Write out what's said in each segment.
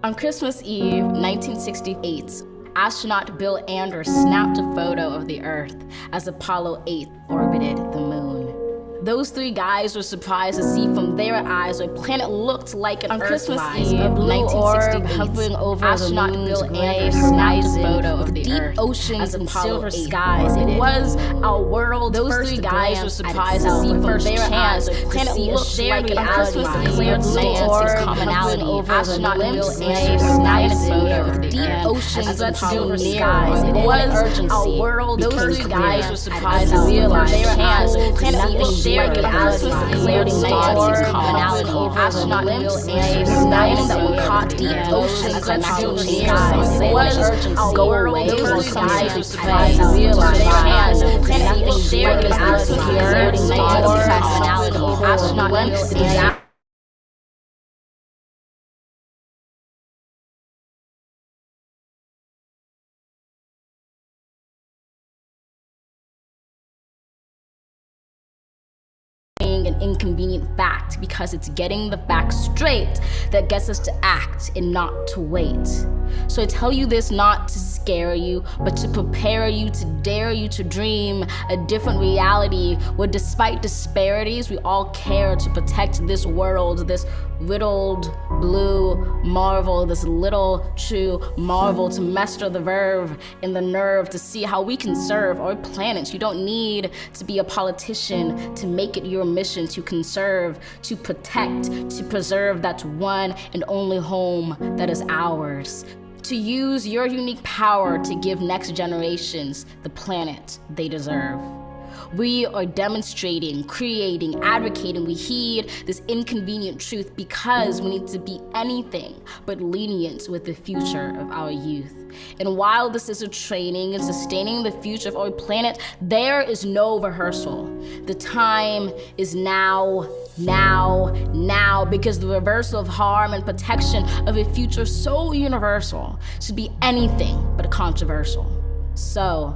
On Christmas Eve, 1968, astronaut Bill Anders snapped a photo of the Earth as Apollo 8 orbited the moon. Those three guys were surprised to see from their eyes what a planet looked like an Earth. On Christmas Eve, a blue orb hovering over astronaut Bill Anders snapped a photo of the deep oceans and silver skies. It was our world. Those three guys were surprised to see from their eyes what a planet looked like an Earth. Declared blue orb hovering over astronaut Bill Anders snapped a photo of the deep oceans and silver skies. It was our world. Those three guys were surprised to realize their eyes planet looked like an Earth. Declared bodies commonality over astronaut Bill Anders that were caught deep oceans and silver skies. It was our world. Those three guys were surprised to realize their hands planet looked like an Earth. Declared bodies commonality over astronaut Bill Anders. An inconvenient fact because it's getting the facts straight that gets us to act and not to wait. So I tell you this not to scare you, but to prepare you, to dare you to dream a different reality where despite disparities, we all care to protect this world, this riddled blue marvel, this little true marvel, to master the verve and the nerve to see how we can serve our planet. You don't need to be a politician to make it your mission to conserve, to protect, to preserve that one and only home that is ours. To use your unique power to give next generations the planet they deserve. We are demonstrating, creating, advocating. We heed this inconvenient truth because we need to be anything but lenient with the future of our youth. And while this is a training in sustaining the future of our planet, there is no rehearsal. The time is now, because the reversal of harm and protection of a future so universal should be anything but controversial. So,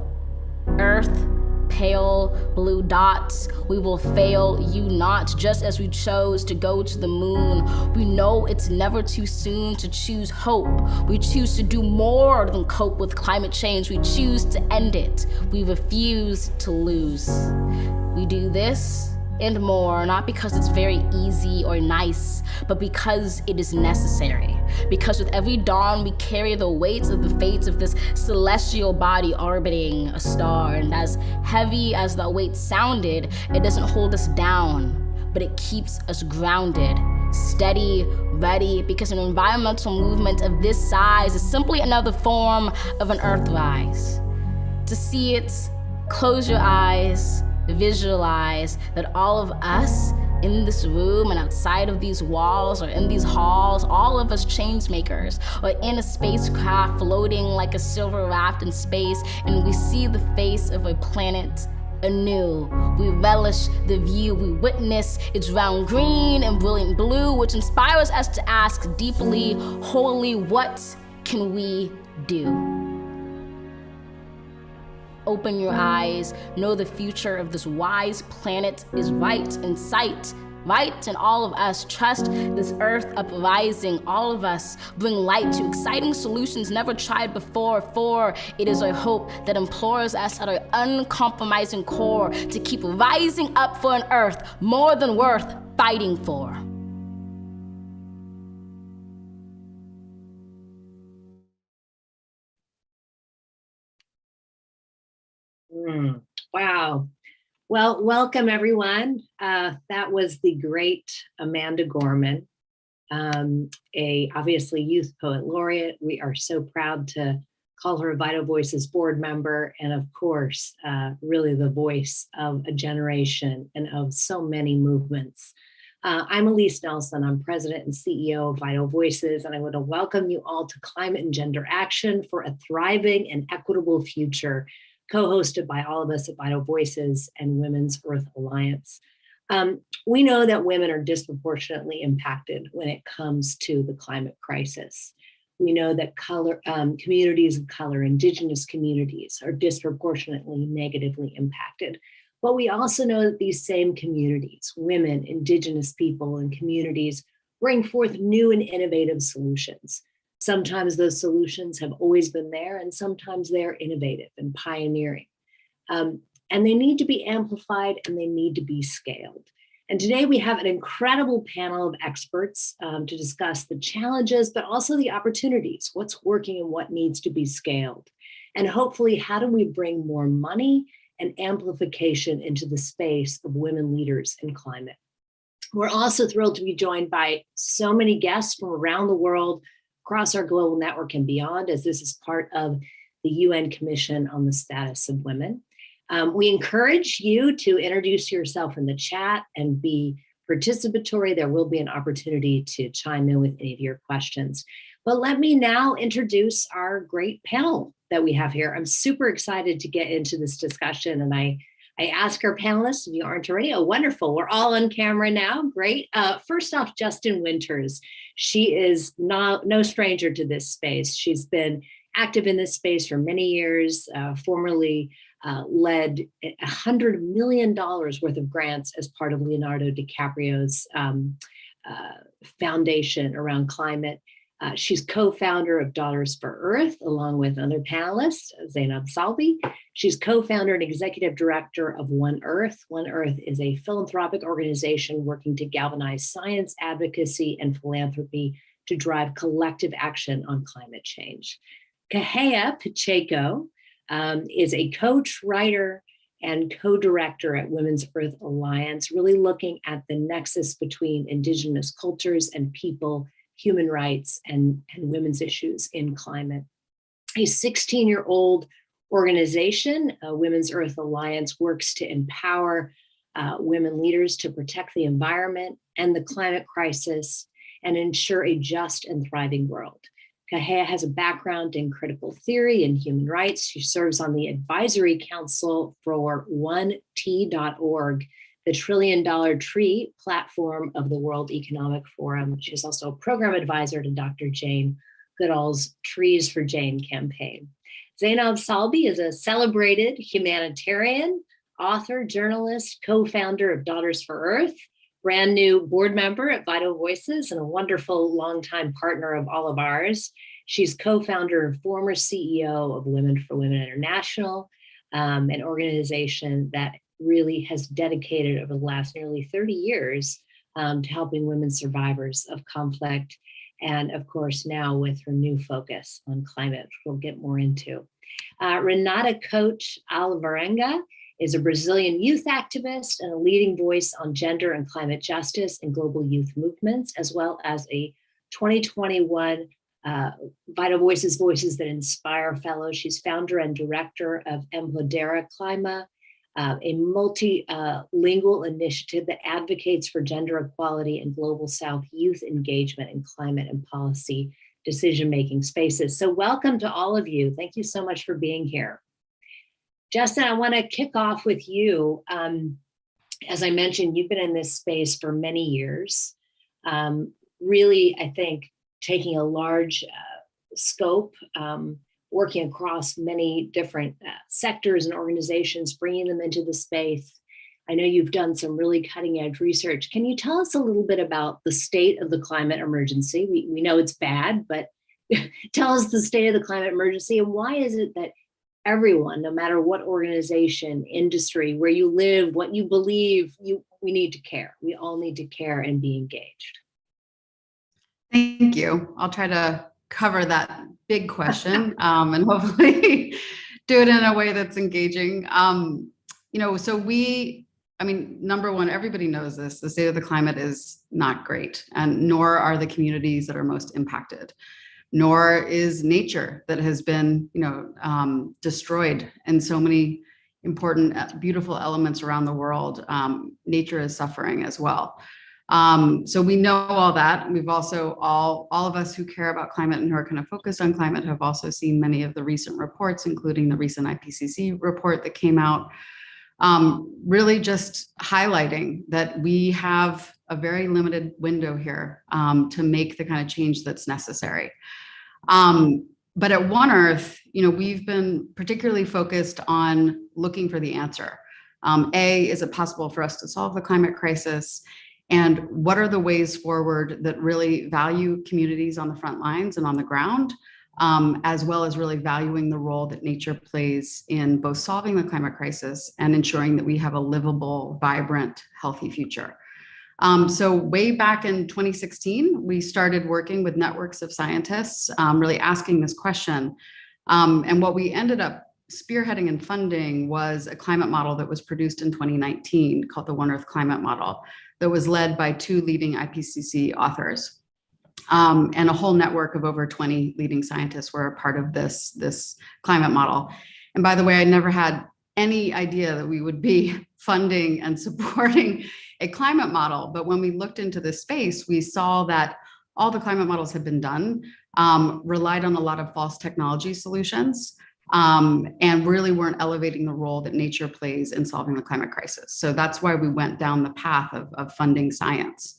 Earth, pale blue dots, we will fail you not, just as we chose to go to the moon. We know it's never too soon to choose hope. We choose to do more than cope with climate change. We choose to end it. We refuse to lose. We do this and more, not because it's very easy or nice, but because it is necessary. Because with every dawn we carry the weight of the fates of this celestial body orbiting a star, and as heavy as that weight sounded, it doesn't hold us down, but it keeps us grounded, steady, ready, because an environmental movement of this size is simply another form of an Earthrise. To see it, close your eyes, visualize that all of us in this room and outside of these walls or in these halls, all of us change makers, or in a spacecraft floating like a silver raft in space, and we see the face of a planet anew. We relish the view, we witness its round green and brilliant blue, which inspires us to ask deeply, wholly, what can we do? Open your eyes, know the future of this wise planet is right in sight, right in all of us. Trust this earth uprising, all of us bring light to exciting solutions never tried before, for it is our hope that implores us at our uncompromising core to keep rising up for an earth more than worth fighting for. Wow. Well, welcome everyone. That was the great Amanda Gorman, obviously youth poet laureate. We are so proud to call her a Vital Voices board member, and of course, really the voice of a generation and of so many movements. I'm Elise Nelson. I'm president and CEO of Vital Voices, and I want to welcome you all to Climate and Gender Action for a Thriving and Equitable Future, co-hosted by all of us at Vital Voices and Women's Earth Alliance. We know that women are disproportionately impacted when it comes to the climate crisis. We know that communities of color, Indigenous communities, are disproportionately negatively impacted. But we also know that these same communities, women, Indigenous people, and communities bring forth new and innovative solutions. Sometimes those solutions have always been there, and sometimes they're innovative and pioneering. And they need to be amplified and they need to be scaled. And today we have an incredible panel of experts to discuss the challenges, but also the opportunities, what's working and what needs to be scaled. And hopefully, how do we bring more money and amplification into the space of women leaders in climate? We're also thrilled to be joined by so many guests from around the world, across our global network and beyond, as this is part of the UN Commission on the Status of Women. We encourage you to introduce yourself in the chat and be participatory. There will be an opportunity to chime in with any of your questions. But let me now introduce our great panel that we have here. I'm super excited to get into this discussion, and I ask our panelists, if you aren't already, wonderful, we're all on camera now, great. First off, Justin Winters. She is no stranger to this space. She's been active in this space for many years, formerly led $100 million worth of grants as part of Leonardo DiCaprio's foundation around climate. She's co-founder of Daughters for Earth, along with other panelists, Zainab Salbi. She's co-founder and executive director of One Earth. One Earth is a philanthropic organization working to galvanize science, advocacy, and philanthropy to drive collective action on climate change. Kahea Pacheco is a coach, writer, and co-director at Women's Earth Alliance, really looking at the nexus between Indigenous cultures and people, human rights, and women's issues in climate. A 16-year-old organization, Women's Earth Alliance, works to empower women leaders to protect the environment and the climate crisis and ensure a just and thriving world. Kahea has a background in critical theory and human rights. She serves on the advisory council for 1T.org, the $1 trillion tree platform of the World Economic Forum. She's also a program advisor to Dr. Jane Goodall's Trees for Jane campaign. Zainab Salbi is a celebrated humanitarian, author, journalist, co-founder of Daughters for Earth, brand new board member at Vital Voices, and a wonderful longtime partner of all of ours. She's co-founder and former CEO of Women for Women International, an organization that really has dedicated over the last nearly 30 years to helping women survivors of conflict. And of course, now with her new focus on climate, which we'll get more into. Renata Coach Alvarenga is a Brazilian youth activist and a leading voice on gender and climate justice and global youth movements, as well as a 2021 Vital Voices Voices That Inspire Fellow. She's founder and director of Empodera Clima, a multilingual initiative that advocates for gender equality and global South youth engagement in climate and policy decision-making spaces. So welcome to all of you. Thank you so much for being here. Justin, I want to kick off with you. As I mentioned, you've been in this space for many years. Really, I think, taking a large scope, working across many different sectors and organizations, bringing them into the space. I know you've done some really cutting edge research. Can you tell us a little bit about the state of the climate emergency? We know it's bad, but tell us the state of the climate emergency, and why is it that everyone, no matter what organization, industry, where you live, what you believe, we need to care. We all need to care and be engaged. Thank you. I'll try to cover that big question and hopefully do it in a way that's engaging. Number one, everybody knows this, the state of the climate is not great, and nor are the communities that are most impacted, nor is nature that has been, destroyed in so many important, beautiful elements around the world. Nature is suffering as well. So we know all that. We've also, all of us who care about climate and who are kind of focused on climate have also seen many of the recent reports, including the recent IPCC report that came out, really just highlighting that we have a very limited window here to make the kind of change that's necessary. But at One Earth, we've been particularly focused on looking for the answer. Is it possible for us to solve the climate crisis? And what are the ways forward that really value communities on the front lines and on the ground, as well as really valuing the role that nature plays in both solving the climate crisis and ensuring that we have a livable, vibrant, healthy future. So way back in 2016, we started working with networks of scientists, really asking this question. And what we ended up spearheading and funding was a climate model that was produced in 2019 called the One Earth Climate Model, that was led by 2 leading IPCC authors. And a whole network of over 20 leading scientists were a part of this climate model. And by the way, I never had any idea that we would be funding and supporting a climate model. But when we looked into this space, we saw that all the climate models had been done, relied on a lot of false technology solutions, and really weren't elevating the role that nature plays in solving the climate crisis. So that's why we went down the path of funding science.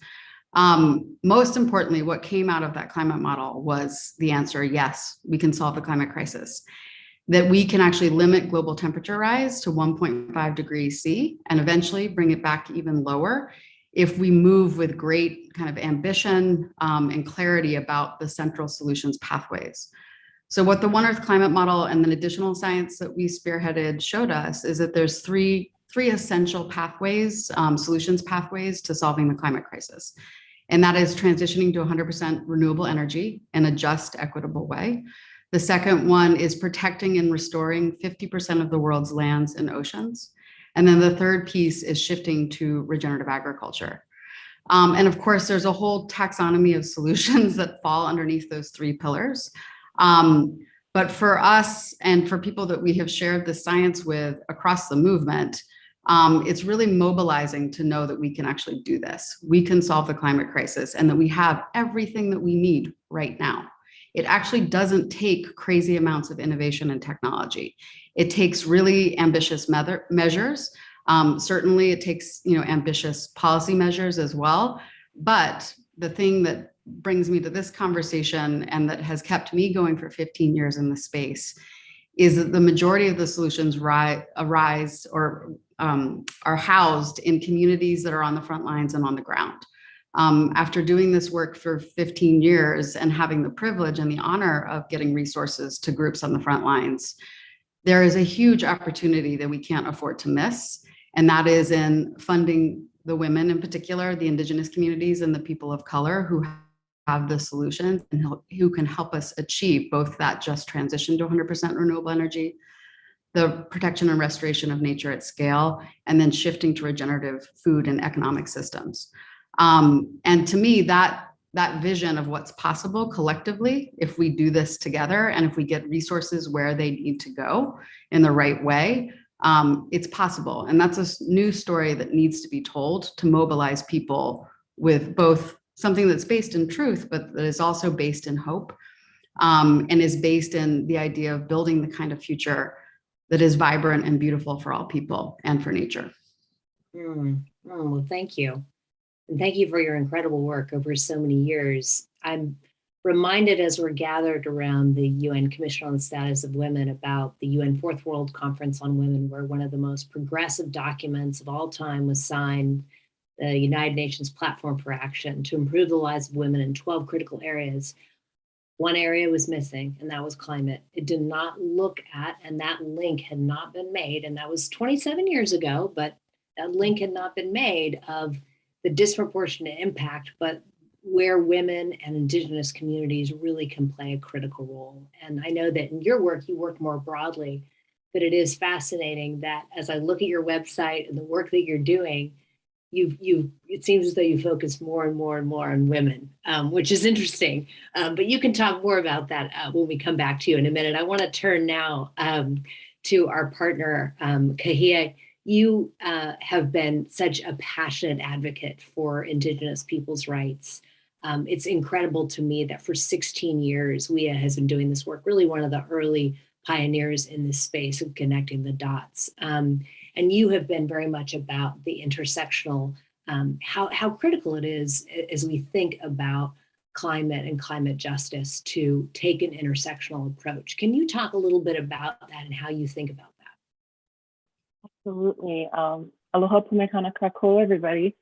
Most importantly, what came out of that climate model was the answer, yes, we can solve the climate crisis. That we can actually limit global temperature rise to 1.5 degrees C and eventually bring it back even lower if we move with great kind of ambition and clarity about the central solutions pathways. So what the One Earth Climate Model and then additional science that we spearheaded showed us is that there's three essential pathways, solutions pathways to solving the climate crisis. And that is transitioning to 100% renewable energy in a just, equitable way. The second one is protecting and restoring 50% of the world's lands and oceans. And then the third piece is shifting to regenerative agriculture. And of course, there's a whole taxonomy of solutions that fall underneath those 3 pillars. But for us and for people that we have shared the science with across the movement, it's really mobilizing to know that we can actually do this. We can solve the climate crisis and that we have everything that we need right now. It actually doesn't take crazy amounts of innovation and technology. It takes really ambitious measures. Certainly it takes, ambitious policy measures as well. But the thing that brings me to this conversation and that has kept me going for 15 years in the space is that the majority of the solutions arise or are housed in communities that are on the front lines and on the ground. After doing this work for 15 years and having the privilege and the honor of getting resources to groups on the front lines, there is a huge opportunity that we can't afford to miss. And that is in funding the women in particular, the Indigenous communities and the people of color who have the solutions and who can help us achieve both that just transition to 100% renewable energy, the protection and restoration of nature at scale, and then shifting to regenerative food and economic systems. And to me, that vision of what's possible collectively, if we do this together and if we get resources where they need to go in the right way, it's possible. And that's a new story that needs to be told to mobilize people with both something that's based in truth, but that is also based in hope, and is based in the idea of building the kind of future that is vibrant and beautiful for all people and for nature. Well, thank you. And thank you for your incredible work over so many years. I'm reminded as we're gathered around the UN Commission on the Status of Women about the UN Fourth World Conference on Women, where one of the most progressive documents of all time was signed, the United Nations Platform for Action to improve the lives of women in 12 critical areas. One area was missing, and that was climate. It did not look at, and that link had not been made, and that was 27 years ago, but that link had not been made of the disproportionate impact, but where women and Indigenous communities really can play a critical role. And I know that in your work, you work more broadly, but it is fascinating that as I look at your website and the work that you're doing, it seems as though you focus more and more and more on women, which is interesting. But you can talk more about that when we come back to you in a minute. I want to turn now to our partner, Kahia. You have been such a passionate advocate for Indigenous people's rights. It's incredible to me that for 16 years, WIA has been doing this work, really one of the early pioneers in this space of connecting the dots. And you have been very much about the intersectional, how critical it is as we think about climate and climate justice to take an intersectional approach. Can you talk a little bit about that and how you think about that? Absolutely. Aloha pumekana kako, everybody.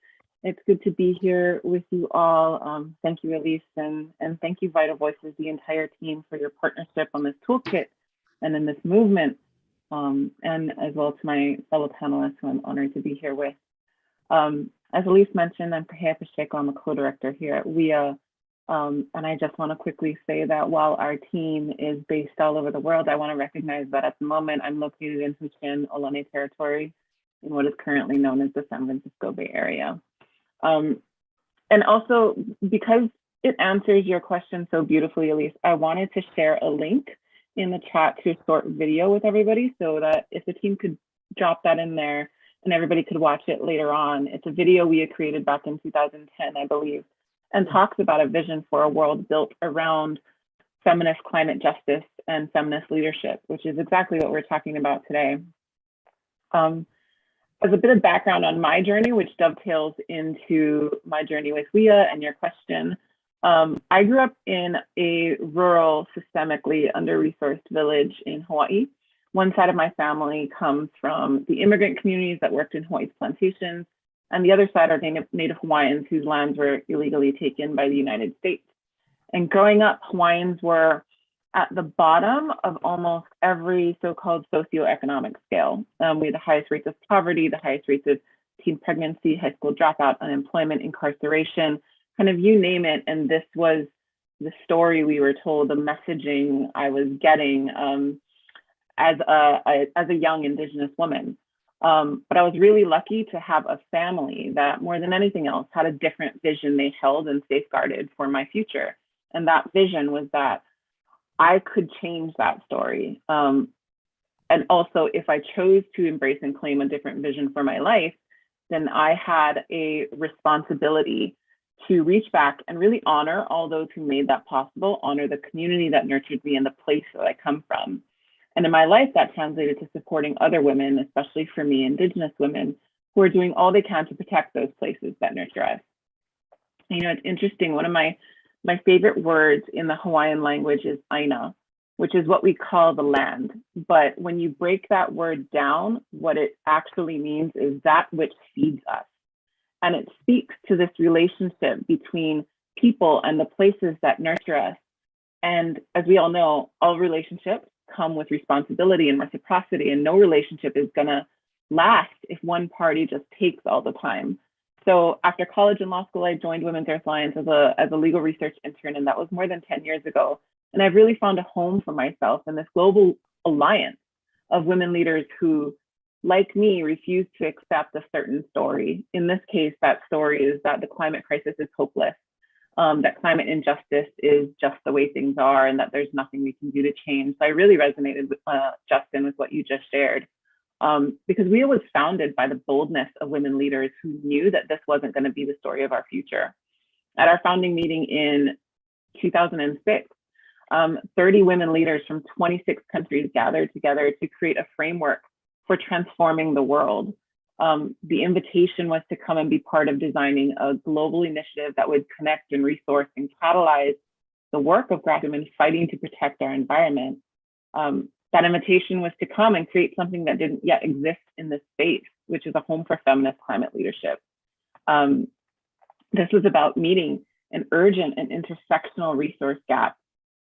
It's good to be here with you all. Thank you, Elise, and thank you, Vital Voices, the entire team, for your partnership on this toolkit and in this movement, and as well to my fellow panelists who I'm honored to be here with. As Elise mentioned, I'm Camille Hadley, I'm a co-director here at WIA, and I just want to quickly say that while our team is based all over the world, I want to recognize that at the moment I'm located in Huichin, Ohlone territory, in what is currently known as the San Francisco Bay Area. And also, because it answers your question so beautifully, Elise, I wanted to share a link in the chat to a short video with everybody, so that if the team could drop that in there and everybody could watch it later on. It's a video we had created back in 2010, I believe, and talks about a vision for a world built around feminist climate justice and feminist leadership, which is exactly what we're talking about today. As a bit of background on my journey, which dovetails into my journey with WIA and your question, I grew up in a rural, systemically under-resourced village in Hawaii. One side of my family comes from the immigrant communities that worked in Hawaii's plantations, and the other side are Native Hawaiians whose lands were illegally taken by the United States. And growing up, Hawaiians were at the bottom of almost every so-called socioeconomic scale. We had the highest rates of poverty, the highest rates of teen pregnancy, high school dropout, unemployment, incarceration, kind of you name it. And this was the story we were told, the messaging I was getting as a young Indigenous woman. But I was really lucky to have a family that, more than anything else, had a different vision they held and safeguarded for my future. And that vision was that I could change that story. And also, if I chose to embrace and claim a different vision for my life, then I had a responsibility to reach back and really honor all those who made that possible, honor the community that nurtured me and the place that I come from. And in my life, that translated to supporting other women, especially for me, Indigenous women, who are doing all they can to protect those places that nurture us. You know, it's interesting, one of my favorite words in the Hawaiian language is aina, which is what we call the land. But when you break that word down, what it actually means is that which feeds us. And it speaks to this relationship between people and the places that nurture us. And as we all know, all relationships come with responsibility and reciprocity, and no relationship is gonna last if one party just takes all the time. So after college and law school, I joined Women's Earth Alliance as a legal research intern, and that was more than 10 years ago. And I've really found a home for myself in this global alliance of women leaders who, like me, refuse to accept a certain story. In this case, that story is that the climate crisis is hopeless, that climate injustice is just the way things are, and that there's nothing we can do to change. So I really resonated with Justin, with what you just shared. Because WIA was founded by the boldness of women leaders who knew that this wasn't going to be the story of our future. At our founding meeting in 2006, 30 women leaders from 26 countries gathered together to create a framework for transforming the world. The invitation was to come and be part of designing a global initiative that would connect and resource and catalyze the work of grassroots women fighting to protect our environment. That invitation was to come and create something that didn't yet exist in this space, which is a home for feminist climate leadership. This was about meeting an urgent and intersectional resource gap.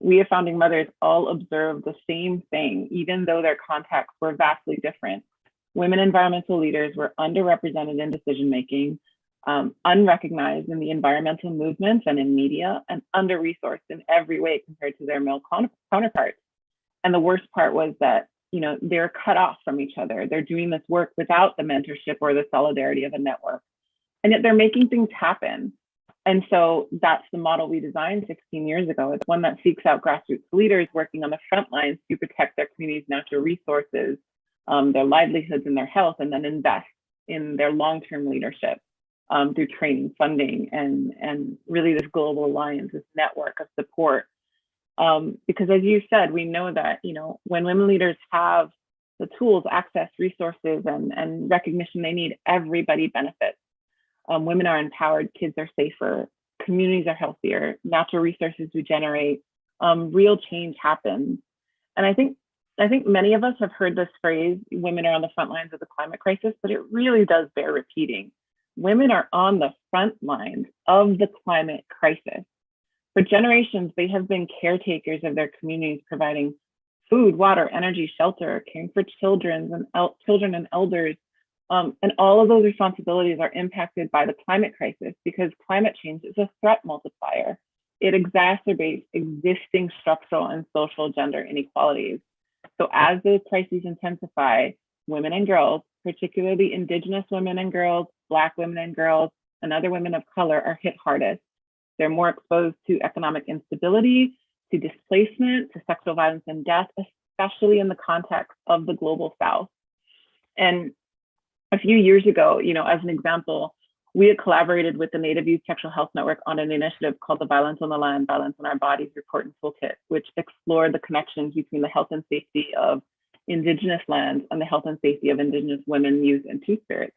We as founding mothers all observed the same thing, even though their contexts were vastly different. Women environmental leaders were underrepresented in decision-making, unrecognized in the environmental movements and in media, and under-resourced in every way compared to their male counterparts. And the worst part was that, you know, they're cut off from each other. They're doing this work without the mentorship or the solidarity of a network. And yet they're making things happen. And so that's the model we designed 16 years ago. It's one that seeks out grassroots leaders working on the front lines to protect their communities' natural resources, their livelihoods and their health, and then invest in their long-term leadership through training, funding, and really this global alliance, this network of support. Because as you said, we know that, you know, when women leaders have the tools, access, resources, and recognition they need, everybody benefits. Women are empowered, kids are safer, communities are healthier, natural resources regenerate, real change happens. And I think many of us have heard this phrase, women are on the front lines of the climate crisis, but it really does bear repeating. women are on the front lines of the climate crisis. For generations, they have been caretakers of their communities, providing food, water, energy, shelter, caring for children and elders. And all of those responsibilities are impacted by the climate crisis because climate change is a threat multiplier. It exacerbates existing structural and social gender inequalities. So as those crises intensify, women and girls, particularly Indigenous women and girls, Black women and girls, and other women of color are hit hardest. They're more exposed to economic instability, to displacement, to sexual violence and death, especially in the context of the global South. And a few years ago, as an example, we had collaborated with the Native Youth Sexual Health Network on an initiative called the Violence on the Land, Violence on Our Bodies Report and Toolkit, which explored the connections between the health and safety of Indigenous lands and the health and safety of Indigenous women, youth, and two-spirits.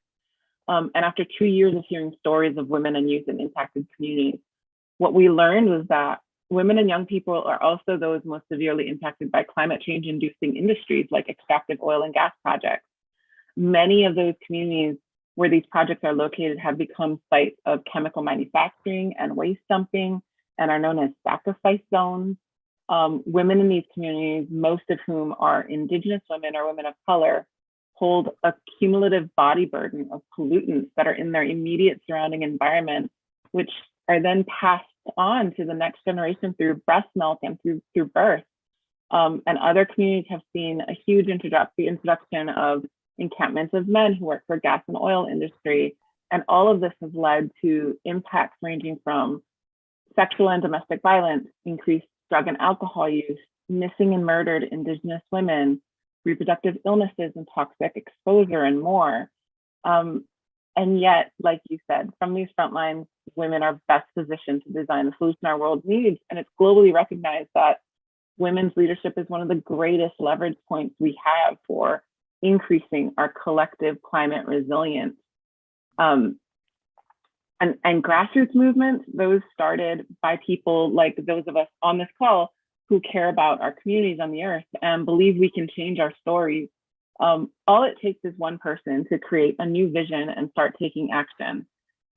And after 2 years of hearing stories of women and youth in impacted communities, what we learned was that women and young people are also those most severely impacted by climate change-inducing industries like extractive oil and gas projects. Many of those communities where these projects are located have become sites of chemical manufacturing and waste dumping and are known as sacrifice zones. Women in these communities, most of whom are Indigenous women or women of color, hold a cumulative body burden of pollutants that are in their immediate surrounding environment, which are then passed on to the next generation through breast milk and through birth. And other communities have seen a huge introduction of encampments of men who work for gas and oil industry. And all of this has led to impacts ranging from sexual and domestic violence, increased drug and alcohol use, missing and murdered Indigenous women, reproductive illnesses and toxic exposure, and more. And yet, like you said, from these front lines, women are best positioned to design the solution our world needs. And it's globally recognized that women's leadership is one of the greatest leverage points we have for increasing our collective climate resilience. And grassroots movements, those started by people like those of us on this call who care about our communities on the earth and believe we can change our stories. All it takes is one person to create a new vision and start taking action.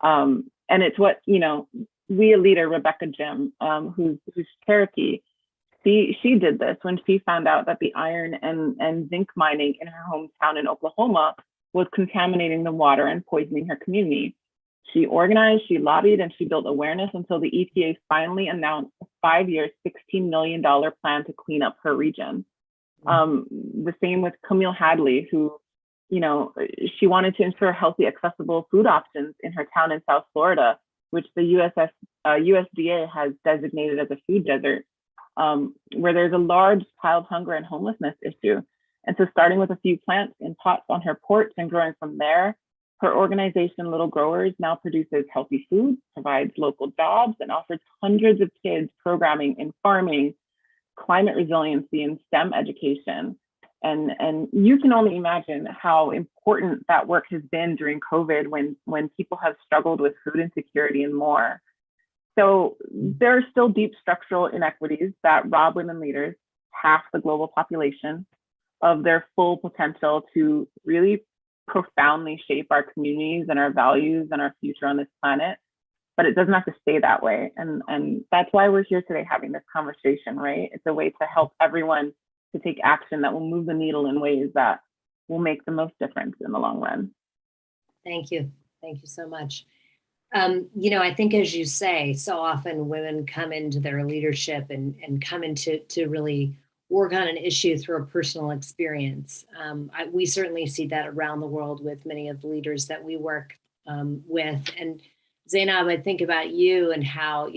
And it's what, WIA leader Rebecca Jim, who's Cherokee, she did this when she found out that the iron and zinc mining in her hometown in Oklahoma was contaminating the water and poisoning her community. She organized, she lobbied, and she built awareness until the EPA finally announced a 5-year, $16 million plan to clean up her region. The same with Camille Hadley, who, she wanted to ensure healthy, accessible food options in her town in South Florida, which the USDA has designated as a food desert, where there's a large child hunger and homelessness issue. And so starting with a few plants in pots on her porch and growing from there, her organization, Little Growers, now produces healthy food, provides local jobs, and offers hundreds of kids programming in farming, climate resiliency, and STEM education. And you can only imagine how important that work has been during COVID when people have struggled with food insecurity and more. So there are still deep structural inequities that rob women leaders, half the global population, of their full potential to really profoundly shape our communities and our values and our future on this planet. But it doesn't have to stay that way. And that's why we're here today having this conversation, right? It's a way to help everyone to take action that will move the needle in ways that will make the most difference in the long run. Thank you. Thank you so much. I think, as you say, so often women come into their leadership and come into really work on an issue through a personal experience. We certainly see that around the world with many of the leaders that we work with. And Zainab, I think about you and how,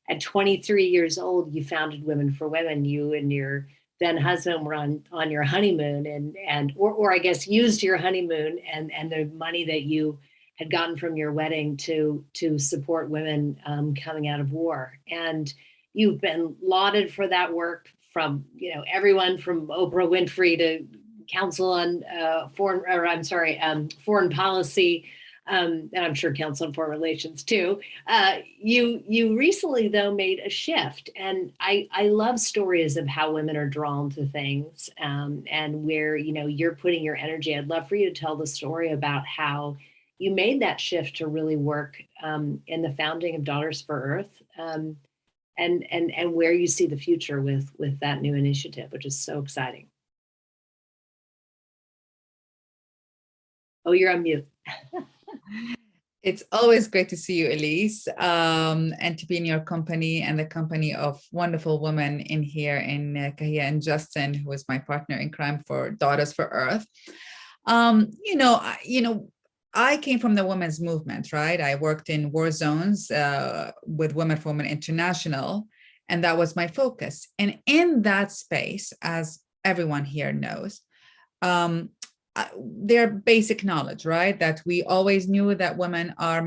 at 23 years old, you founded Women for Women. You and your then husband were on your honeymoon or I guess used your honeymoon and the money that you had gotten from your wedding to support women coming out of war. And you've been lauded for that work from, everyone from Oprah Winfrey to Council on Foreign Policy, and I'm sure Council on Foreign Relations too. You recently, though, made a shift, and I love stories of how women are drawn to things, and where you're putting your energy. I'd love for you to tell the story about how you made that shift to really work in the founding of Daughters for Earth, and where you see the future with that new initiative, which is so exciting. Oh, you're on mute. It's always great to see you, Elise, and to be in your company and the company of wonderful women in here, in Kahia and Justin, who is my partner in crime for Daughters for Earth. I came from the women's movement, right? I worked in war zones with Women for Women International, and that was my focus. And in that space, as everyone here knows, their basic knowledge, right? That we always knew that women are,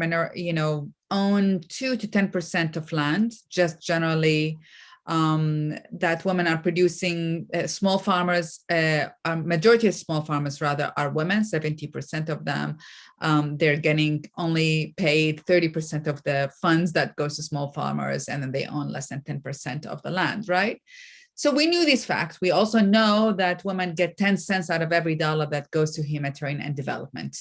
own 2 to 10% of land, just generally, that women are producing, small farmers, majority of small farmers rather are women, 70% of them. They're getting only paid 30% of the funds that goes to small farmers, and then they own less than 10% of the land, right? So we knew these facts. We also know that women get 10 cents out of every dollar that goes to humanitarian and development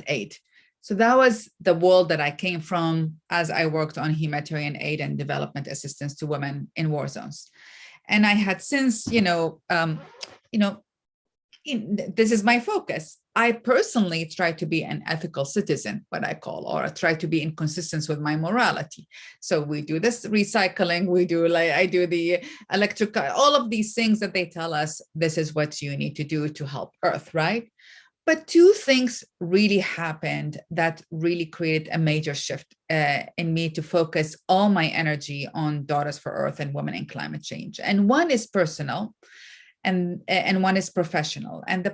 aid. So that was the world that I came from as I worked on humanitarian aid and development assistance to women in war zones. And I had since, this is my focus. I personally try to be an ethical citizen, what I call, or try to be in consistency with my morality. So we do this recycling, I do the electric, all of these things that they tell us, this is what you need to do to help Earth, right? But two things really happened that really created a major shift in me to focus all my energy on Daughters for Earth and women in climate change. And one is personal, and one is professional. And the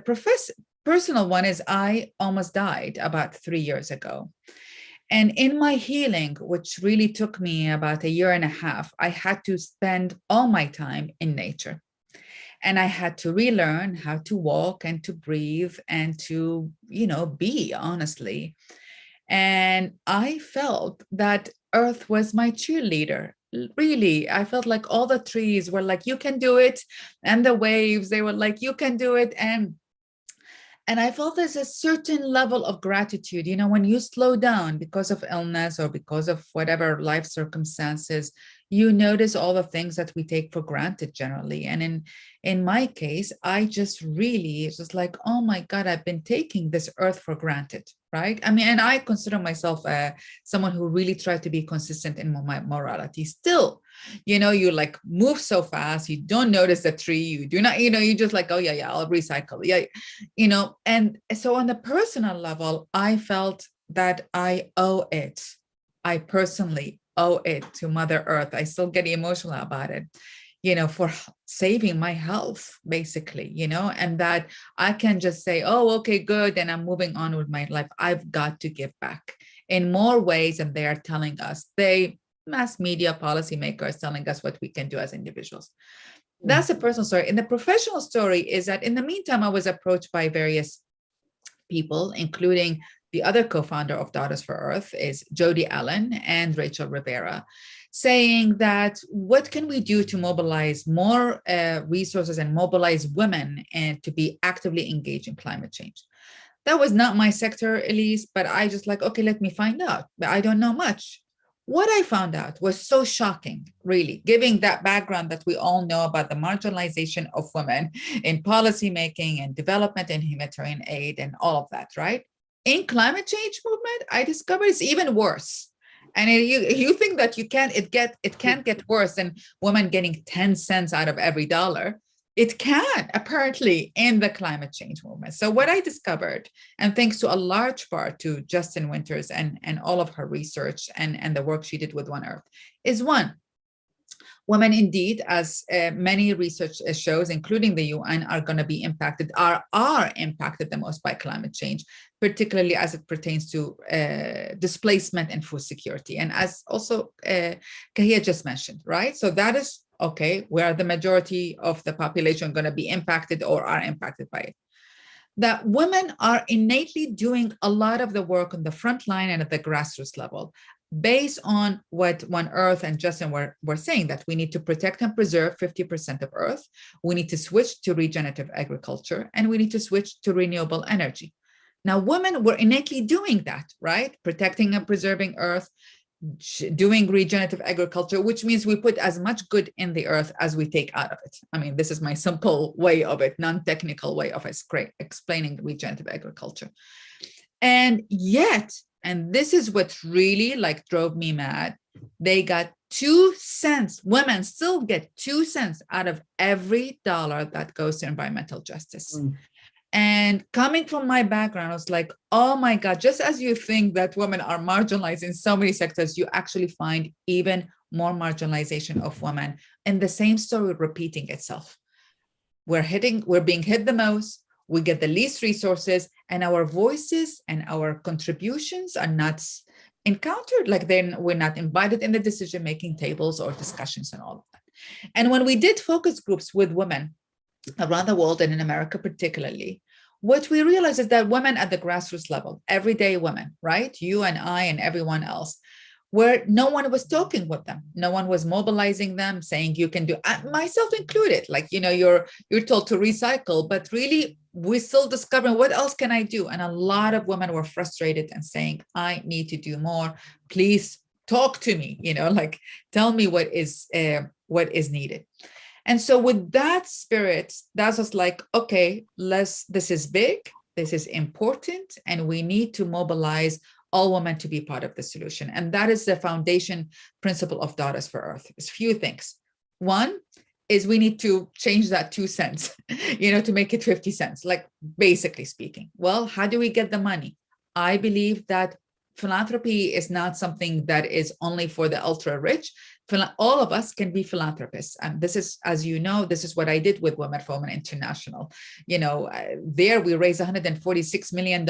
personal one is I almost died about 3 years ago. And in my healing, which really took me about 1.5 years, I had to spend all my time in nature. And I had to relearn how to walk and to breathe and to, be, honestly. And I felt that Earth was my cheerleader. Really, I felt like all the trees were like, you can do it. And the waves, they were like, you can do it. And I felt there's a certain level of gratitude, when you slow down because of illness or because of whatever life circumstances, you notice all the things that we take for granted generally. And in my case, I just really, it's just like, oh my God, I've been taking this Earth for granted, right? I mean, and I consider myself someone who really tried to be consistent in my morality. Still, you like move so fast, you don't notice the tree, you do not, you just like, oh yeah, I'll recycle. Yeah, and so on the personal level, I felt that I owe it. I personally owe it to Mother Earth. I still get emotional about it, for saving my health, basically, and that I can just say, oh, okay, good. And I'm moving on with my life. I've got to give back in more ways than they are telling us. Mass media policymakers telling us what we can do as individuals. That's a personal story. And the professional story is that in the meantime, I was approached by various people, including the other co-founder of Daughters for Earth is Jody Allen and Rachel Rivera, saying that what can we do to mobilize more resources and mobilize women and to be actively engaged in climate change. That was not my sector, Elise, but I just like, okay, let me find out. But I don't know much. What I found out was so shocking, really, giving that background that we all know about the marginalization of women in policymaking and development and humanitarian aid and all of that, right? In climate change movement, I discovered it's even worse. And you think that it can't get worse than women getting 10 cents out of every dollar. It can, apparently, in the climate change movement. So what I discovered, and thanks to a large part to Justin Winters and all of her research and the work she did with One Earth, is one, women indeed, as many research shows, including the UN, are going to be impacted, are impacted the most by climate change, particularly as it pertains to displacement and food security. And as also Kahia just mentioned, right? So that is, okay, where the majority of the population going to be impacted or are impacted by it. That women are innately doing a lot of the work on the front line and at the grassroots level, based on what One Earth and Justin were saying, that we need to protect and preserve 50% of Earth, we need to switch to regenerative agriculture, and we need to switch to renewable energy. Now, women were innately doing that, right? Protecting and preserving earth, doing regenerative agriculture, which means we put as much good in the earth as we take out of it. I mean, this is my simple way of it, non-technical way of explaining regenerative agriculture. And yet, and this is what really like drove me mad, they got 2 cents. Women still get 2 cents out of every dollar that goes to environmental justice. And coming from my background, I was like, oh my God, just as you think that women are marginalized in so many sectors, you actually find even more marginalization of women. And the same story repeating itself. We're being hit the most, we get the least resources, and our voices and our contributions are not encountered, like then we're not invited in the decision-making tables or discussions and all of that. And when we did focus groups with women around the world and in America particularly, what we realized is that women at the grassroots level, everyday women, right? You and I and everyone else, where no one was talking with them. No one was mobilizing them, saying you can do, myself included, like, you know, you're told to recycle, but really we're still discovering what else can I do? And a lot of women were frustrated and saying, I need to do more. Please talk to me, you know, like tell me what is needed. And so with that spirit, that's just like, okay, this is big, this is important, and we need to mobilize all women to be part of the solution. And that is the foundation principle of Daughters for Earth. It's a few things. One is we need to change that 2 cents, you know, to make it 50 cents, like basically speaking. Well, how do we get the money? I believe that philanthropy is not something that is only for the ultra rich. All of us can be philanthropists. And this is, as you know, this is what I did with Women for Women International. You know, there we raised $146 million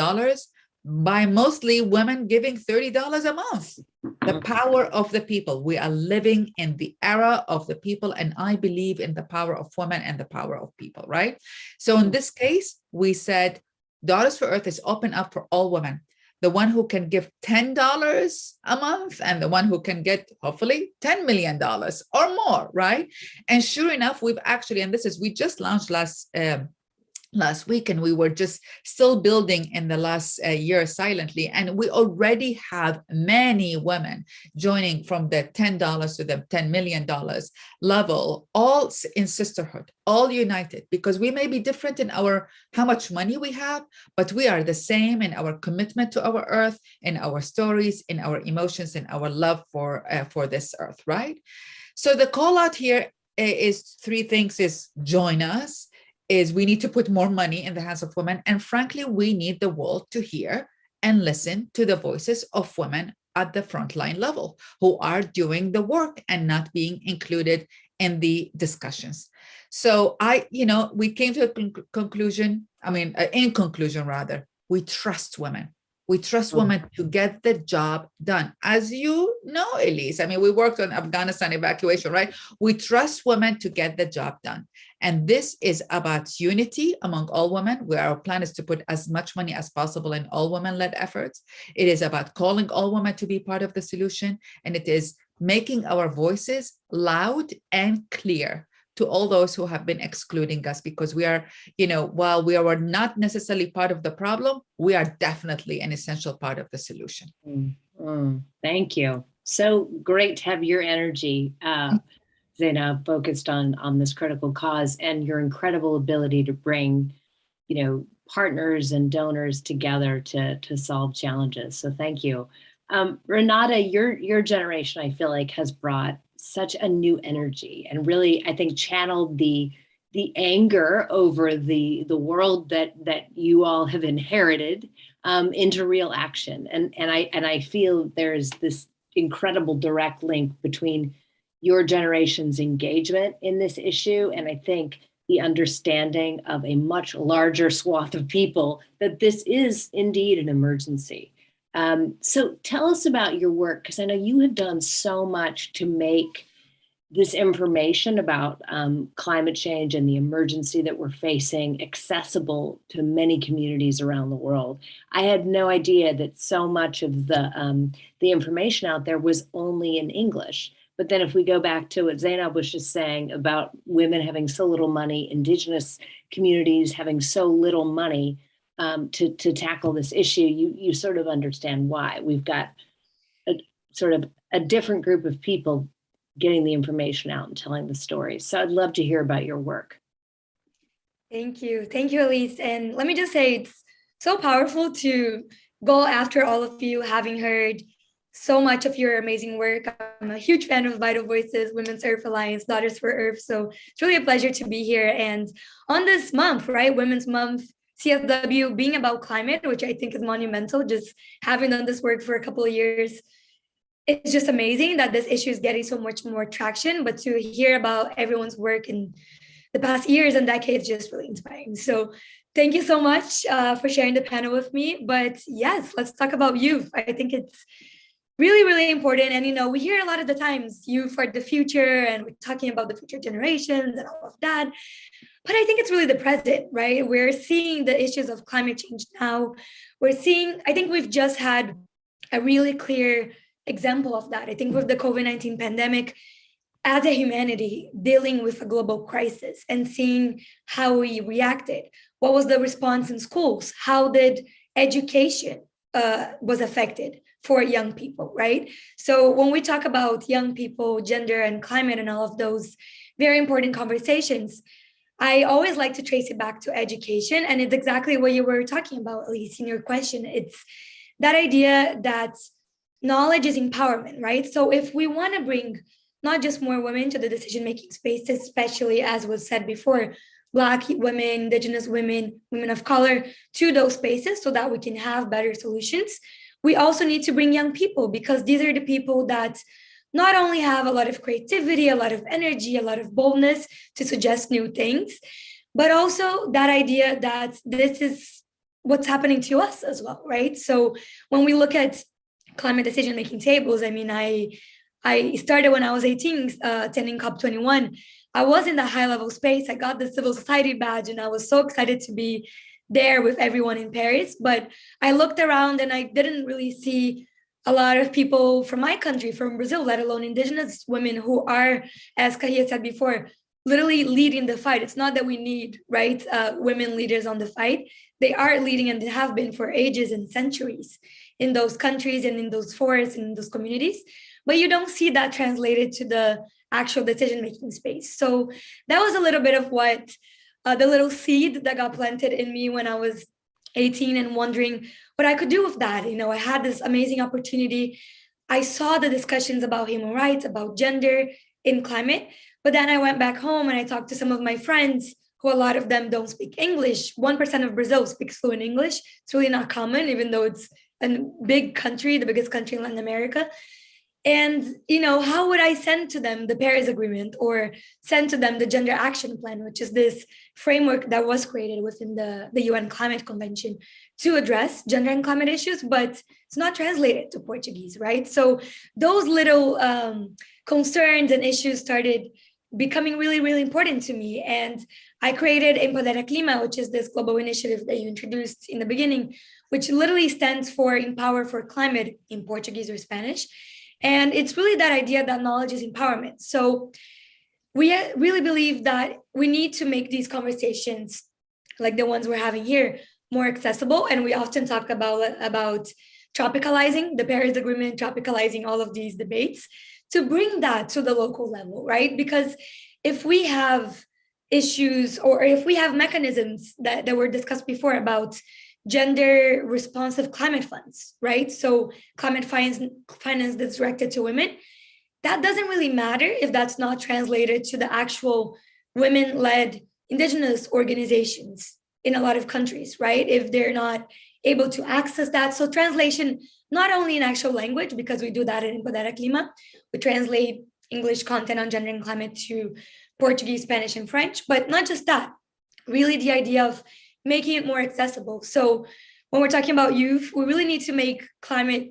by mostly women giving $30 a month. The power of the people. We are living in the era of the people, and I believe in the power of women and the power of people, right? So in this case, we said, Daughters for Earth is open up for all women. The one who can give $10 a month and the one who can get hopefully $10 million or more, right? And sure enough, we've actually, and we just launched last week, and we were just still building in the last year silently. And we already have many women joining from the $10 to the $10 million level, all in sisterhood, all united, because we may be different in how much money we have, but we are the same in our commitment to our earth, in our stories, in our emotions, in our love for this earth, right? So the call out here is 3 things: is join us, is we need to put more money in the hands of women. And frankly, we need the world to hear and listen to the voices of women at the frontline level who are doing the work and not being included in the discussions. So we came to a conclusion, in conclusion, we trust women. We trust women to get the job done. As you know, Elise, we worked on Afghanistan evacuation, right? We trust women to get the job done. And this is about unity among all women, where our plan is to put as much money as possible in all women-led efforts. It is about calling all women to be part of the solution. And it is making our voices loud and clear to all those who have been excluding us, because we are, while we are not necessarily part of the problem, we are definitely an essential part of the solution. Thank you. So great to have your energy, Zainab, focused on this critical cause, and your incredible ability to bring, partners and donors together to solve challenges. So thank you. Renata, your generation, I feel like, has brought such a new energy and really, I think, channeled the anger over the world that you all have inherited into real action. And I feel there's this incredible direct link between your generation's engagement in this issue, and I think the understanding of a much larger swath of people that this is indeed an emergency. So tell us about your work, because I know you have done so much to make this information about climate change and the emergency that we're facing accessible to many communities around the world. I had no idea that so much of the information out there was only in English. But then if we go back to what Zainab was just saying about women having so little money, Indigenous communities having so little money, to tackle this issue, you sort of understand why. We've got a different group of people getting the information out and telling the stories. So I'd love to hear about your work. Thank you, Elise. And let me just say, it's so powerful to go after all of you, having heard so much of your amazing work. I'm a huge fan of Vital Voices, Women's Earth Alliance, Daughters for Earth. So it's really a pleasure to be here. And on this month, right, Women's Month, CSW being about climate, which I think is monumental, just having done this work for a couple of years, it's just amazing that this issue is getting so much more traction. But to hear about everyone's work in the past years and decades, just really inspiring. So thank you so much for sharing the panel with me. But yes, let's talk about youth. I think it's really, really important. And, we hear a lot of the times youth are the future, and we're talking about the future generations and all of that. But I think it's really the present, right? We're seeing the issues of climate change now. I think we've just had a really clear example of that. I think with the COVID-19 pandemic, as a humanity, dealing with a global crisis and seeing how we reacted. What was the response in schools? How did education was affected for young people, right? So when we talk about young people, gender and climate and all of those very important conversations, I always like to trace it back to education. And it's exactly what you were talking about, Elise, in your question. It's that idea that knowledge is empowerment, right? So if we want to bring not just more women to the decision-making space, especially as was said before, Black women, Indigenous women, women of color to those spaces so that we can have better solutions, we also need to bring young people, because these are the people that not only have a lot of creativity, a lot of energy, a lot of boldness to suggest new things, but also that idea that this is what's happening to us as well, right? So when we look at climate decision-making tables, I started when I was 18, attending COP21. I was in the high-level space. I got the civil society badge, and I was so excited to be there with everyone in Paris. But I looked around, and I didn't really see a lot of people from my country, from Brazil, let alone Indigenous women who are, as Kahia said before, literally leading the fight. It's not that we need, right, women leaders on the fight. They are leading, and they have been for ages and centuries in those countries and in those forests and in those communities. But you don't see that translated to the actual decision-making space. So that was a little bit of what the little seed that got planted in me when I was 18 and wondering what I could do with that. I had this amazing opportunity. I saw the discussions about human rights, about gender in climate, but then I went back home and I talked to some of my friends who a lot of them don't speak English. 1% of Brazil speaks fluent English. It's really not common, even though it's a big country, the biggest country in Latin America. And, how would I send to them the Paris Agreement or send to them the Gender Action Plan, which is this framework that was created within the UN Climate Convention to address gender and climate issues, but it's not translated to Portuguese, right? So those little concerns and issues started becoming really, really important to me. And I created Empodera Clima, which is this global initiative that you introduced in the beginning, which literally stands for Empower for Climate in Portuguese or Spanish. And it's really that idea that knowledge is empowerment. So we really believe that we need to make these conversations, like the ones we're having here, more accessible. And we often talk about tropicalizing the Paris Agreement, tropicalizing all of these debates to bring that to the local level, right? Because if we have issues or if we have mechanisms that were discussed before about gender responsive climate funds, right? So climate finance that's directed to women, that doesn't really matter if that's not translated to the actual women-led Indigenous organizations in a lot of countries, right? If they're not able to access that. So translation, not only in actual language, because we do that in Empodera Clima, we translate English content on gender and climate to Portuguese, Spanish, and French, but not just that, really the idea of making it more accessible. So when we're talking about youth, we really need to make climate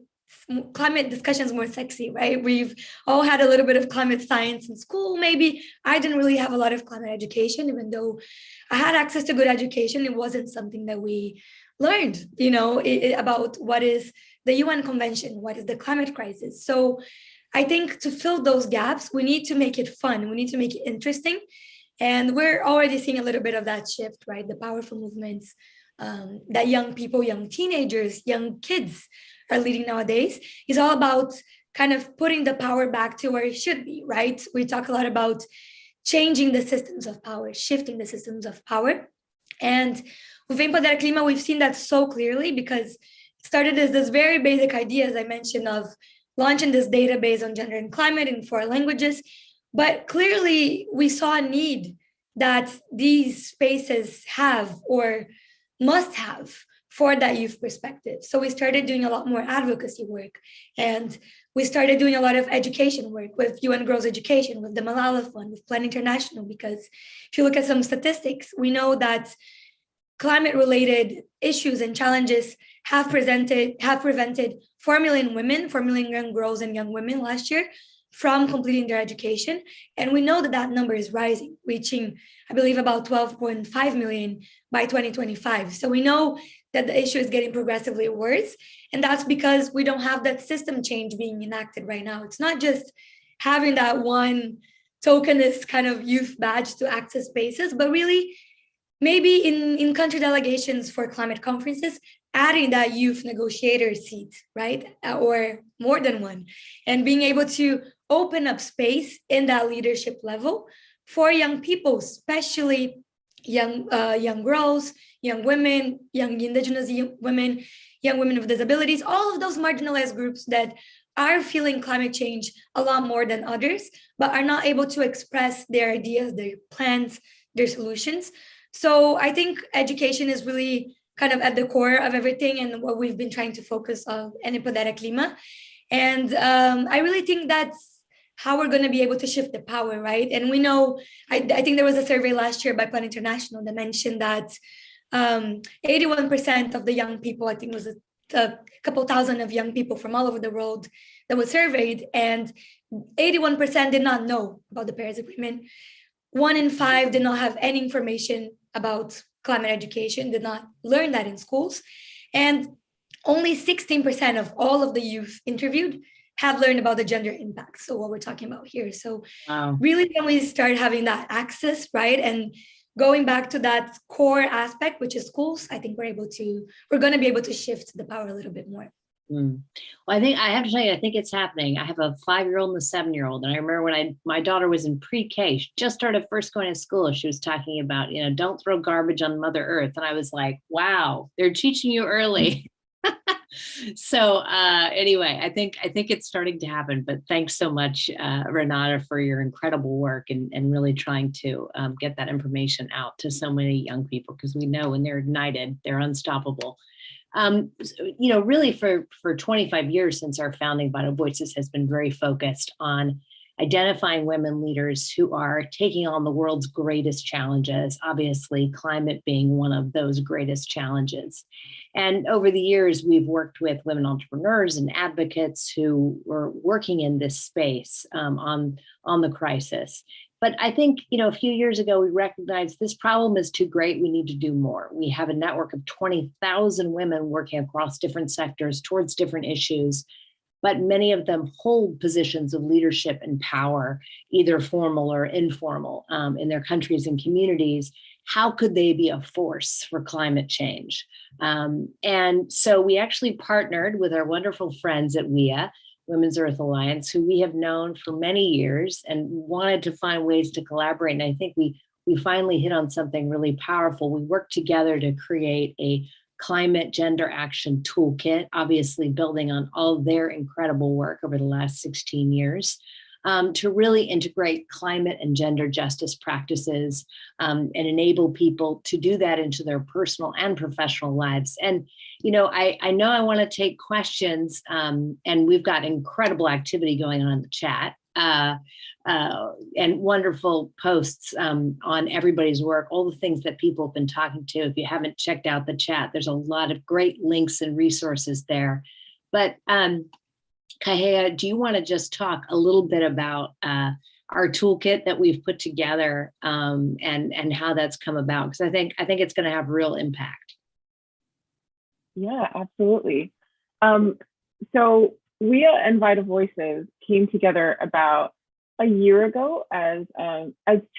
discussions more sexy, right? We've all had a little bit of climate science in school, maybe. I didn't really have a lot of climate education, even though I had access to good education. It wasn't something that we learned, about what is the UN Convention, what is the climate crisis. So I think to fill those gaps, we need to make it fun. We need to make it interesting. And we're already seeing a little bit of that shift, right? The powerful movements that young people, young teenagers, young kids are leading nowadays is all about kind of putting the power back to where it should be, right? We talk a lot about changing the systems of power, shifting the systems of power. And with Empodera Clima, we've seen that so clearly because it started as this very basic idea, as I mentioned, of launching this database on gender and climate in 4 languages. But clearly, we saw a need that these spaces have or must have for that youth perspective. So we started doing a lot more advocacy work, and we started doing a lot of education work with UN Girls Education, with the Malala Fund, with Plan International, because if you look at some statistics, we know that climate-related issues and challenges have prevented 4 million women, 4 million young girls and young women last year from completing their education. And we know that that number is rising, reaching, I believe, about 12.5 million by 2025. So we know that the issue is getting progressively worse. And that's because we don't have that system change being enacted right now. It's not just having that one tokenist kind of youth badge to access spaces, but really maybe in country delegations for climate conferences, adding that youth negotiator seat, right? Or more than one, and being able to open up space in that leadership level for young people, especially young girls, young women, young indigenous women, young women with disabilities, all of those marginalized groups that are feeling climate change a lot more than others, but are not able to express their ideas, their plans, their solutions. So I think education is really kind of at the core of everything and what we've been trying to focus on in Empodera Clima. And I really think that's how we're going to be able to shift the power, right? And we know, I think there was a survey last year by Plan International that mentioned that 81% of the young people, I think it was a couple thousand of young people from all over the world that was surveyed, and 81% did not know about the Paris Agreement. 1 in 5 did not have any information about climate education, did not learn that in schools. And only 16% of all of the youth interviewed have learned about the gender impact. So what we're talking about here. So really when we start having that access, right? And going back to that core aspect, which is schools, I think we're going to be able to shift the power a little bit more. Well, I have to tell you, I think it's happening. I have a 5-year-old and a 7-year-old. And I remember when my daughter was in pre-K, she just started first going to school. She was talking about, don't throw garbage on Mother Earth. And I was like, wow, they're teaching you early. So anyway, I think it's starting to happen. But thanks so much, Renata, for your incredible work and really trying to get that information out to so many young people, because we know when they're ignited, they're unstoppable. Really for 25 years since our founding, Vital Voices has been very focused on identifying women leaders who are taking on the world's greatest challenges, obviously climate being one of those greatest challenges. And over the years, we've worked with women entrepreneurs and advocates who were working in this space on the crisis. But I think, a few years ago, we recognized this problem is too great. We need to do more. We have a network of 20,000 women working across different sectors towards different issues, but many of them hold positions of leadership and power, either formal or informal, in their countries and communities. How could they be a force for climate change? And so we actually partnered with our wonderful friends at WEA, Women's Earth Alliance, who we have known for many years and wanted to find ways to collaborate. And I think we finally hit on something really powerful. We worked together to create a climate gender action toolkit, obviously building on all their incredible work over the last 16 years, to really integrate climate and gender justice practices and enable people to do that into their personal and professional lives. And I know I want to take questions, and we've got incredible activity going on in the chat and wonderful posts on everybody's work, all the things that people have been talking to. If you haven't checked out the chat, there's a lot of great links and resources there. But Kahea, do you want to just talk a little bit about our toolkit that we've put together and how that's come about? Because I think it's going to have real impact. Yeah, absolutely. So WEA and Vital Voices came together about a year ago as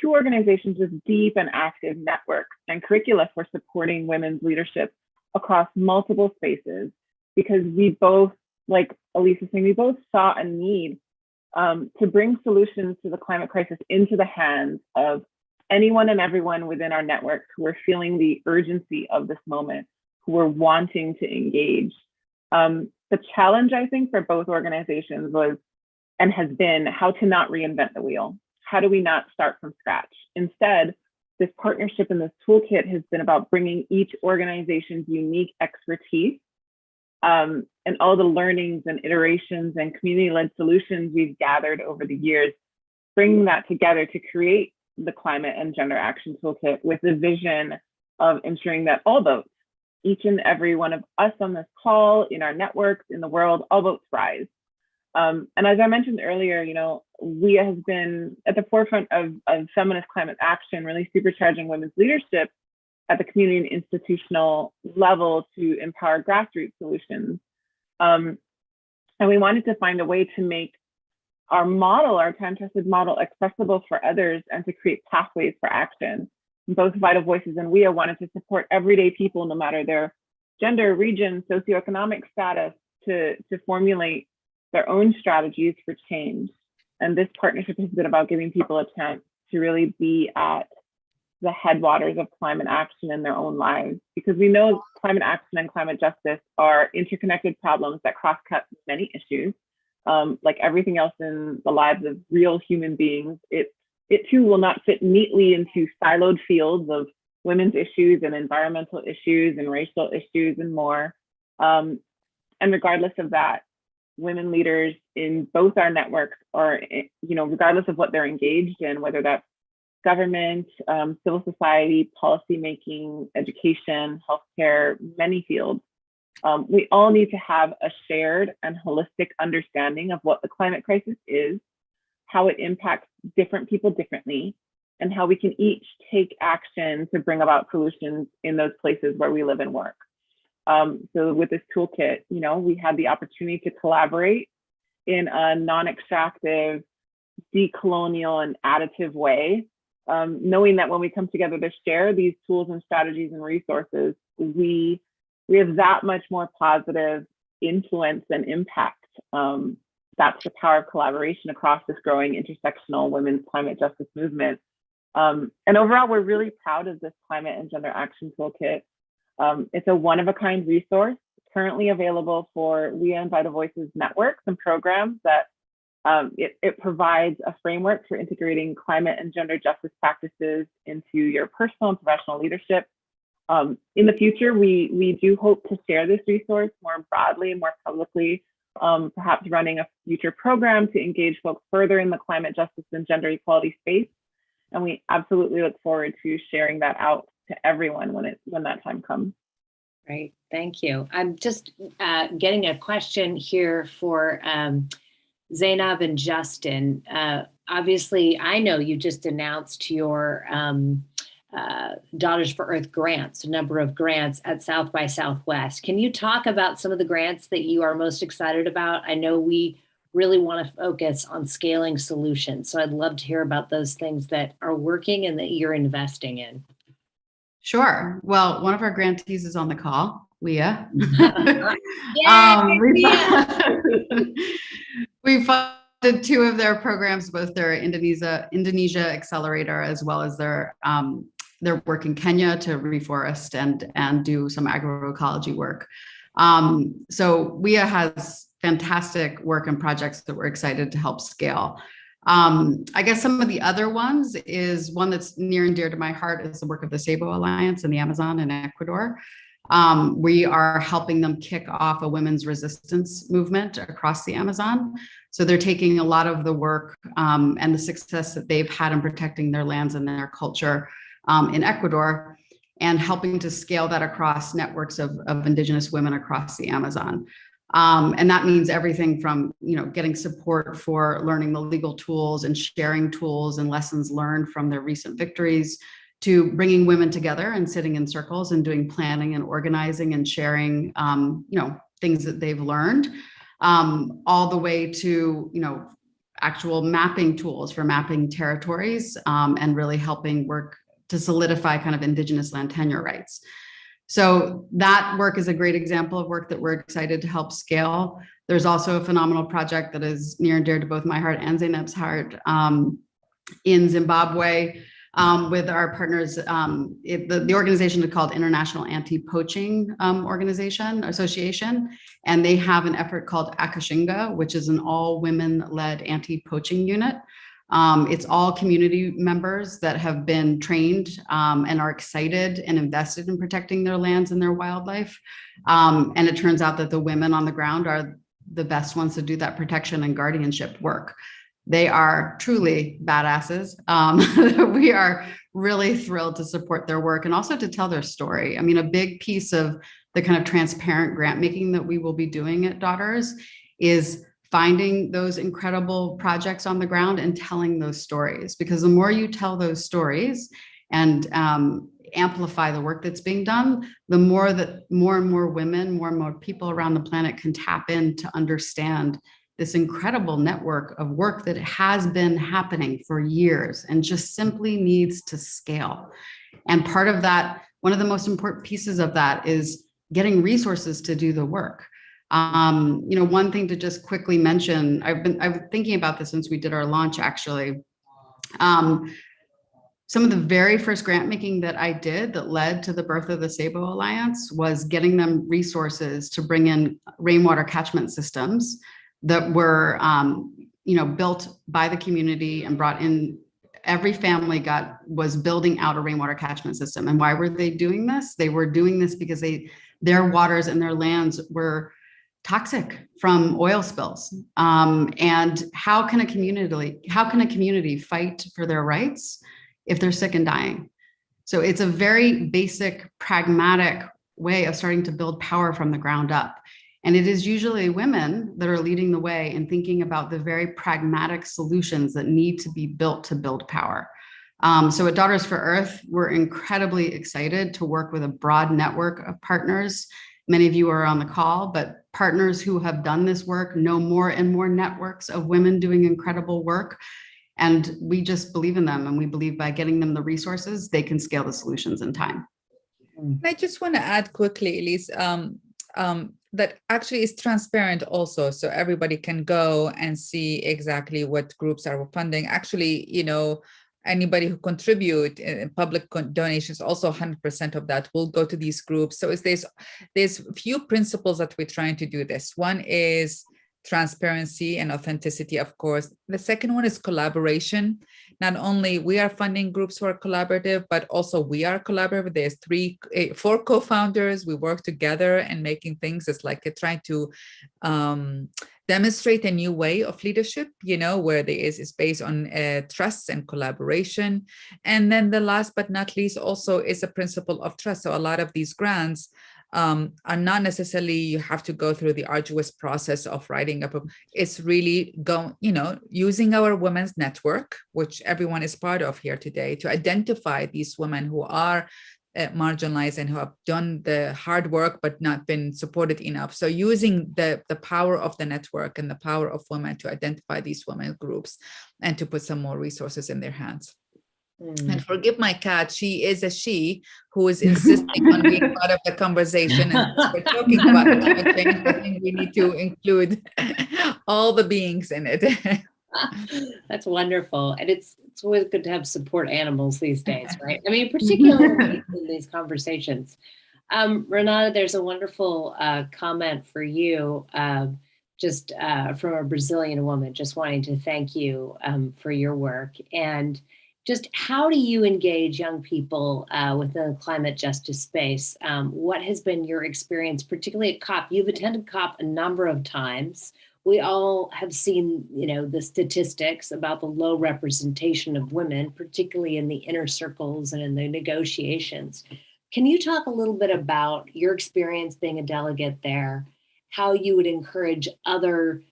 two organizations with deep and active networks and curricula for supporting women's leadership across multiple spaces, because we both, like Elise was saying, we both saw a need to bring solutions to the climate crisis into the hands of anyone and everyone within our networks who are feeling the urgency of this moment, who are wanting to engage. The challenge, I think, for both organizations was and has been how to not reinvent the wheel. How do we not start from scratch? Instead, this partnership and this toolkit has been about bringing each organization's unique expertise and all the learnings and iterations and community-led solutions we've gathered over the years, bringing that together to create the Climate and Gender Action Toolkit with the vision of ensuring that all votes, each and every one of us on this call, in our networks, in the world, all votes rise. And as I mentioned earlier, WIA has been at the forefront of feminist climate action, really supercharging women's leadership at the community and institutional level to empower grassroots solutions. And we wanted to find a way to make our model, our time-tested model, accessible for others and to create pathways for action. Both Vital Voices and WIA wanted to support everyday people, no matter their gender, region, socioeconomic status, to formulate their own strategies for change. And this partnership has been about giving people a chance to really be at the headwaters of climate action in their own lives, because we know climate action and climate justice are interconnected problems that cross-cut many issues. Like everything else in the lives of real human beings, it too will not fit neatly into siloed fields of women's issues and environmental issues and racial issues and more. And regardless of that, women leaders in both our networks are, regardless of what they're engaged in, whether that's government, civil society, policymaking, education, healthcare, many fields, we all need to have a shared and holistic understanding of what the climate crisis is, how it impacts different people differently, and how we can each take action to bring about solutions in those places where we live and work. So with this toolkit, we had the opportunity to collaborate in a non-extractive, decolonial, and additive way, knowing that when we come together to share these tools and strategies and resources, we have that much more positive influence and impact. That's the power of collaboration across this growing intersectional women's climate justice movement. And overall, we're really proud of this Climate and Gender Action Toolkit. It's a one-of-a-kind resource currently available for WIA and Vital Voices networks and programs that it provides a framework for integrating climate and gender justice practices into your personal and professional leadership. In the future, we do hope to share this resource more broadly, more publicly, perhaps running a future program to engage folks further in the climate justice and gender equality space. And we absolutely look forward to sharing that out to everyone when that time comes. Great, thank you. I'm just getting a question here for Zainab and Justin. Obviously, I know you just announced your Daughters for Earth grants, a number of grants at South by Southwest. Can you talk about some of the grants that you are most excited about? I know we really want to focus on scaling solutions, so I'd love to hear about those things that are working and that you're investing in. Sure. Well, one of our grantees is on the call, WIA. We funded two of their programs, both their Indonesia Accelerator, as well as their work in Kenya to reforest and do some agroecology work. So WIA has fantastic work and projects that we're excited to help scale. I guess some of the other ones is one that's near and dear to my heart is the work of the Sabo Alliance in the Amazon in Ecuador. We are helping them kick off a women's resistance movement across the Amazon. So they're taking a lot of the work and the success that they've had in protecting their lands and their culture in Ecuador and helping to scale that across networks of Indigenous women across the Amazon. And that means everything from, getting support for learning the legal tools and sharing tools and lessons learned from their recent victories to bringing women together and sitting in circles and doing planning and organizing and sharing, things that they've learned, all the way to, actual mapping tools for mapping territories and really helping work to solidify kind of Indigenous land tenure rights. So that work is a great example of work that we're excited to help scale. There's also a phenomenal project that is near and dear to both my heart and Zainab's heart in Zimbabwe with our partners. The organization is called International Anti-Poaching Association, and they have an effort called Akashinga, which is an all-women-led anti-poaching unit. It's all community members that have been trained and are excited and invested in protecting their lands and their wildlife. And it turns out that the women on the ground are the best ones to do that protection and guardianship work. They are truly badasses. We are really thrilled to support their work and also to tell their story. I mean, a big piece of the kind of transparent grant making that we will be doing at Daughters is finding those incredible projects on the ground and telling those stories, because the more you tell those stories and amplify the work that's being done, the more that more and more women, more and more people around the planet can tap in to understand this incredible network of work that has been happening for years and just simply needs to scale. And part of that, one of the most important pieces of that is getting resources to do the work. One thing to just quickly mention, I've been thinking about this since we did our launch, actually. Some of the very first grant making that I did that led to the birth of the Sabo Alliance was getting them resources to bring in rainwater catchment systems that were, built by the community and brought in. Every family was building out a rainwater catchment system. And why were they doing this? They were doing this because their waters and their lands were toxic from oil spills. And how can a community fight for their rights if they're sick and dying? So it's a very basic, pragmatic way of starting to build power from the ground up. And it is usually women that are leading the way in thinking about the very pragmatic solutions that need to be built to build power. So at Daughters for Earth, we're incredibly excited to work with a broad network of partners. Many of you are on the call, but partners who have done this work know more and more networks of women doing incredible work. And we just believe in them. And we believe by getting them the resources, they can scale the solutions in time. I just want to add quickly, Elise, that actually is transparent also. So everybody can go and see exactly what groups are funding. Actually, anybody who contribute in public donations, also 100% of that will go to these groups. So there's a few principles that we're trying to do this. One is transparency and authenticity, of course. The second one is collaboration. Not only we are funding groups who are collaborative, but also we are collaborative. There's 4 co-founders. We work together and making things. It's like trying to demonstrate a new way of leadership, where it's based on trust and collaboration. And then the last but not least also is a principle of trust. So a lot of these grants are not necessarily you have to go through the arduous process of writing up. It's really using our women's network, which everyone is part of here today, to identify these women who are marginalized and who have done the hard work but not been supported enough. So using the power of the network and the power of women to identify these women groups and to put some more resources in their hands. And forgive my cat, she is a she who is insisting on being part of the conversation. And we're talking about climate change. I think we need to include all the beings in it. That's wonderful. And it's always good to have support animals these days, right? I mean, particularly in these conversations. Renata, there's a wonderful comment for you, just from a Brazilian woman, just wanting to thank you for your work. And just how do you engage young people within the climate justice space? What has been your experience, particularly at COP? You've attended COP a number of times. We all have seen, the statistics about the low representation of women, particularly in the inner circles and in the negotiations. Can you talk a little bit about your experience being a delegate there, how you would encourage other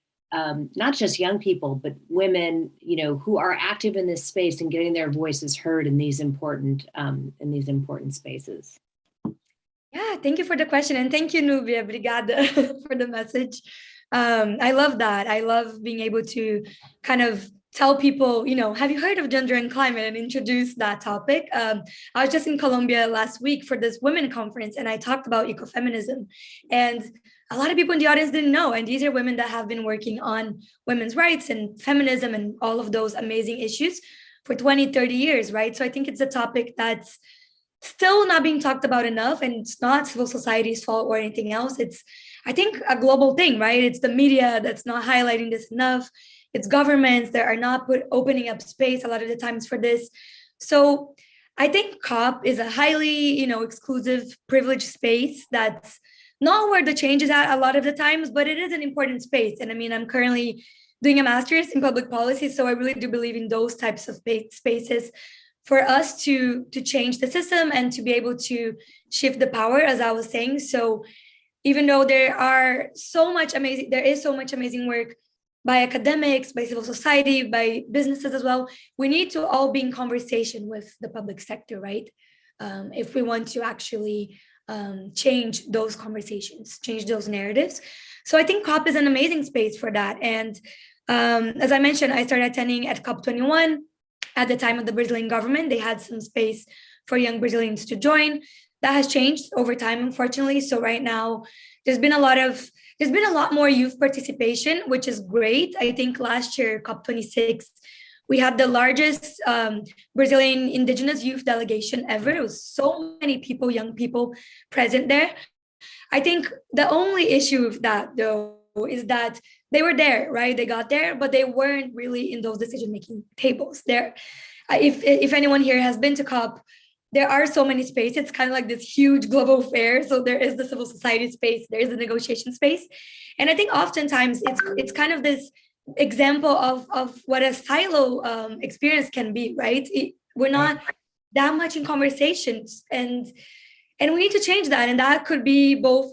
not just young people, but women, who are active in this space and getting their voices heard in these important spaces? Yeah, thank you for the question. And thank you, Nubia. Obrigada for the message. I love that. I love being able to kind of tell people, have you heard of gender and climate, and introduce that topic. I was just in Colombia last week for this women conference, and I talked about ecofeminism, and a lot of people in the audience didn't know. And these are women that have been working on women's rights and feminism and all of those amazing issues for 20, 30 years, right? So I think it's a topic that's still not being talked about enough, and it's not civil society's fault or anything else. It's, I think, a global thing, right? It's the media that's not highlighting this enough. It's governments that are not opening up space a lot of the times for this. So I think COP is a highly, exclusive, privileged space that's not where the change is at a lot of the times, but it is an important space. And I mean, I'm currently doing a master's in public policy, so I really do believe in those types of spaces for us to change the system and to be able to shift the power, as I was saying. So even though there is so much amazing work by academics, by civil society, by businesses as well, we need to all be in conversation with the public sector, right? If we want to actually change those conversations, change those narratives. So I think COP is an amazing space for that. And as I mentioned, I started attending at COP21 at the time of the Brazilian government. They had some space for young Brazilians to join. That has changed over time, unfortunately. So right now, there's been a lot more youth participation, which is great. I think last year, COP26, we had the largest Brazilian indigenous youth delegation ever. It was so many people, young people present there. I think the only issue with that, though, is that they were there, right? They got there, but they weren't really in those decision-making tables. There, if anyone here has been to COP, there are so many spaces. It's kind of like this huge global fair. So there is the civil society space, there is the negotiation space. And I think oftentimes it's kind of this example of what a silo experience can be, right? We're not that much in conversations, and we need to change that. And that could be both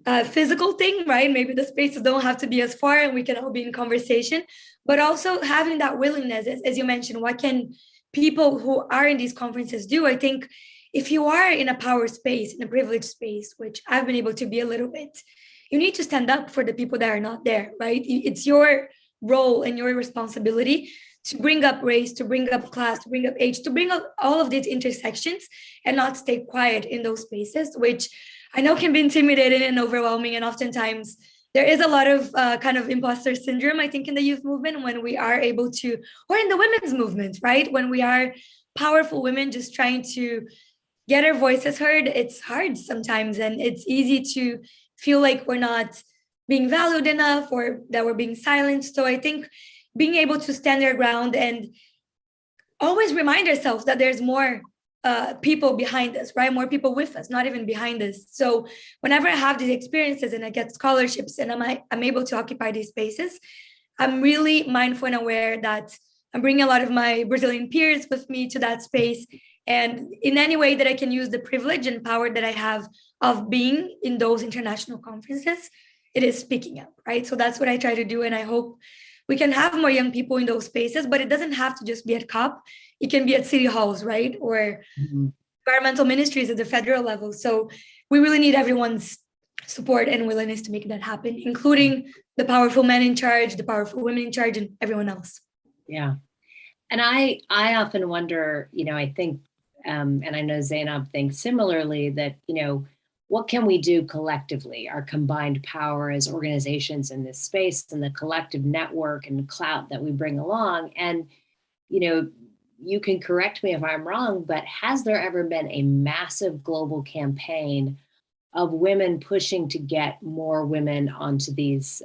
a physical thing, right? Maybe the spaces don't have to be as far and we can all be in conversation, but also having that willingness, as you mentioned, what can people who are in these conferences do? I think if you are in a power space, in a privileged space, which I've been able to be a little bit, you need to stand up for the people that are not there, right? It's your role and your responsibility to bring up race, to bring up class, to bring up age, to bring up all of these intersections and not stay quiet in those spaces, which I know can be intimidating and overwhelming. And oftentimes there is a lot of kind of imposter syndrome, I think, in the youth movement when we are able to, or in the women's movement, right? When we are powerful women just trying to get our voices heard, it's hard sometimes. And it's easy to feel like we're not being valued enough or that we're being silenced. So I think being able to stand our ground and always remind ourselves that there's more people behind us, right? More people with us, not even behind us. So whenever I have these experiences and I get scholarships and I'm able to occupy these spaces, I'm really mindful and aware that I'm bringing a lot of my Brazilian peers with me to that space. And in any way that I can use the privilege and power that I have of being in those international conferences, it is speaking up, right? So that's what I try to do. And I hope we can have more young people in those spaces, but it doesn't have to just be at COP. It can be at city halls, right? Or environmental ministries at the federal level. So we really need everyone's support and willingness to make that happen, including the powerful men in charge, the powerful women in charge, and everyone else. Yeah. And I often wonder, I think, and I know Zainab thinks similarly, that, what can we do collectively, our combined power as organizations in this space and the collective network and clout that we bring along? And, you can correct me if I'm wrong, but has there ever been a massive global campaign of women pushing to get more women onto these,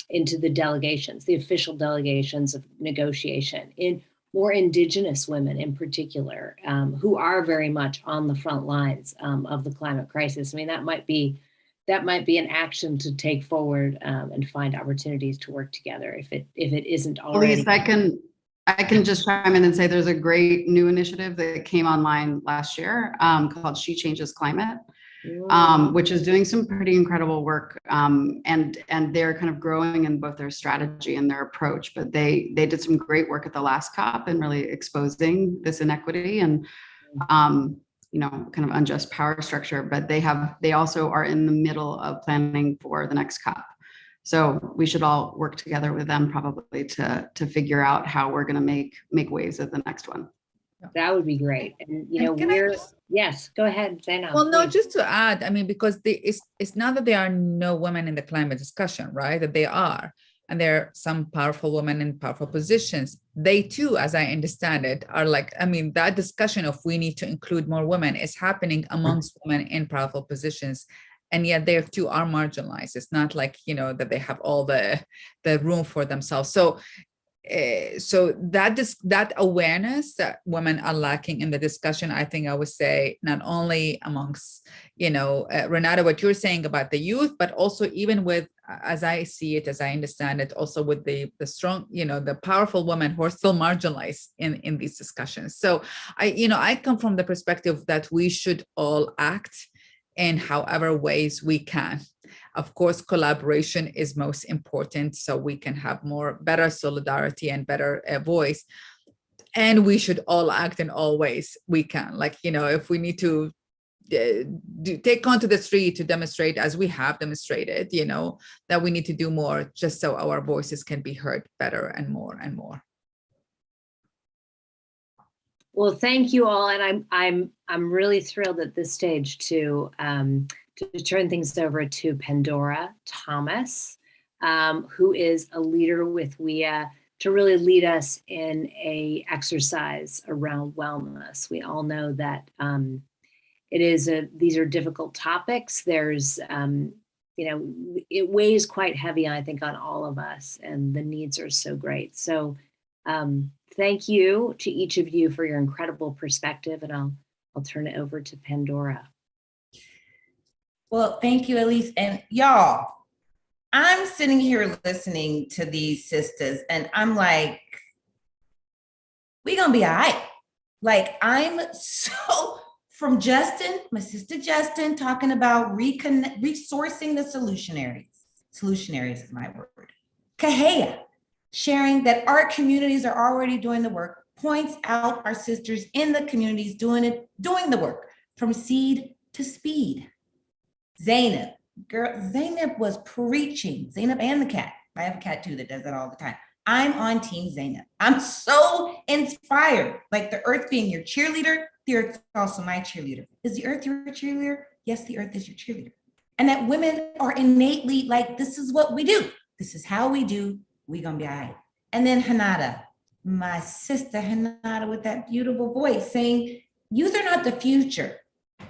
into the delegations, the official delegations of negotiation, in more Indigenous women in particular, who are very much on the front lines of the climate crisis? I mean, that might be an action to take forward and find opportunities to work together if it isn't already. Elise, I can just chime in and say there's a great new initiative that came online last year called She Changes Climate, which is doing some pretty incredible work, and they're kind of growing in both their strategy and their approach. But they did some great work at the last COP and really exposing this inequity. And kind of unjust power structure, but they also are in the middle of planning for the next COP. So we should all work together with them probably to figure out how we're going to make waves at the next one. That would be great. And, yes, go ahead, Zainab. Well, no, please. just to add, I mean, because it's not that there are no women in the climate discussion, right? That they are. And there are some powerful women in powerful positions. They too, as I understand it, are like, I mean, that discussion of we need to include more women is happening amongst women in powerful positions. And yet they too are marginalized. It's not like, that they have all the room for themselves. So that awareness that women are lacking in the discussion, I think I would say not only amongst, Renata, what you're saying about the youth, but also even with, as I see it, as I understand it, also with the strong, the powerful women who are still marginalized in these discussions. So I come from the perspective that we should all act in however ways we can. Of course, collaboration is most important, so we can have better solidarity and better voice. And we should all act in all ways we can. Like, if we need to take onto the street to demonstrate, as we have demonstrated, that we need to do more just so our voices can be heard better and more and more. Well, thank you all, and I'm really thrilled at this stage to turn things over to Pandora Thomas, who is a leader with WIA, to really lead us in a exercise around wellness. We all know that these are difficult topics. There's it weighs quite heavy, I think, on all of us, and the needs are so great. So thank you to each of you for your incredible perspective, and I'll turn it over to Pandora. Well, thank you, Elise. And y'all, I'm sitting here listening to these sisters, and I'm like, we gonna be all right. Like, I'm so, from Justin, my sister Justin, talking about resourcing the solutionaries. Solutionaries is my word. Kahea, sharing that our communities are already doing the work, points out our sisters in the communities doing the work, from seed to speed. Zainab, Zainab was preaching. Zainab and the cat. I have a cat too that does that all the time. I'm on team Zainab. I'm so inspired. Like the earth being your cheerleader, the earth is also my cheerleader. Is the earth your cheerleader? Yes, the earth is your cheerleader. And that women are innately like, this is what we do. This is how we do. We gonna be all right. And then Hanada, my sister Hanada with that beautiful voice saying, youth are not the future.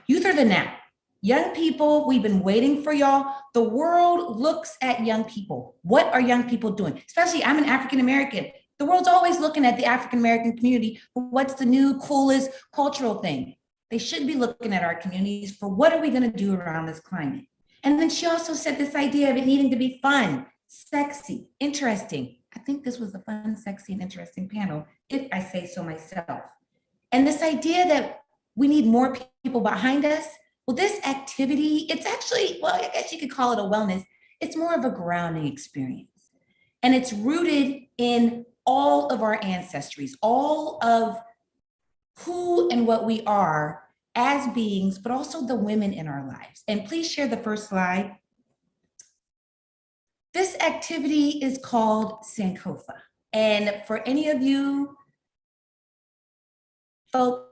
Youth are the now. Young people, we've been waiting for y'all. The world looks at young people. What are young people doing? Especially, I'm an African-American. The world's always looking at the African-American community for what's the new coolest cultural thing. They should be looking at our communities for what are we gonna do around this climate? And then she also said this idea of it needing to be fun, sexy, interesting. I think this was a fun, sexy, and interesting panel, if I say so myself. And this idea that we need more people behind us. Well, this activity, it's actually, well, I guess you could call it a wellness. It's more of a grounding experience. And it's rooted in all of our ancestries, all of who and what we are as beings, but also the women in our lives. And please share the first slide. This activity is called Sankofa. And for any of you folks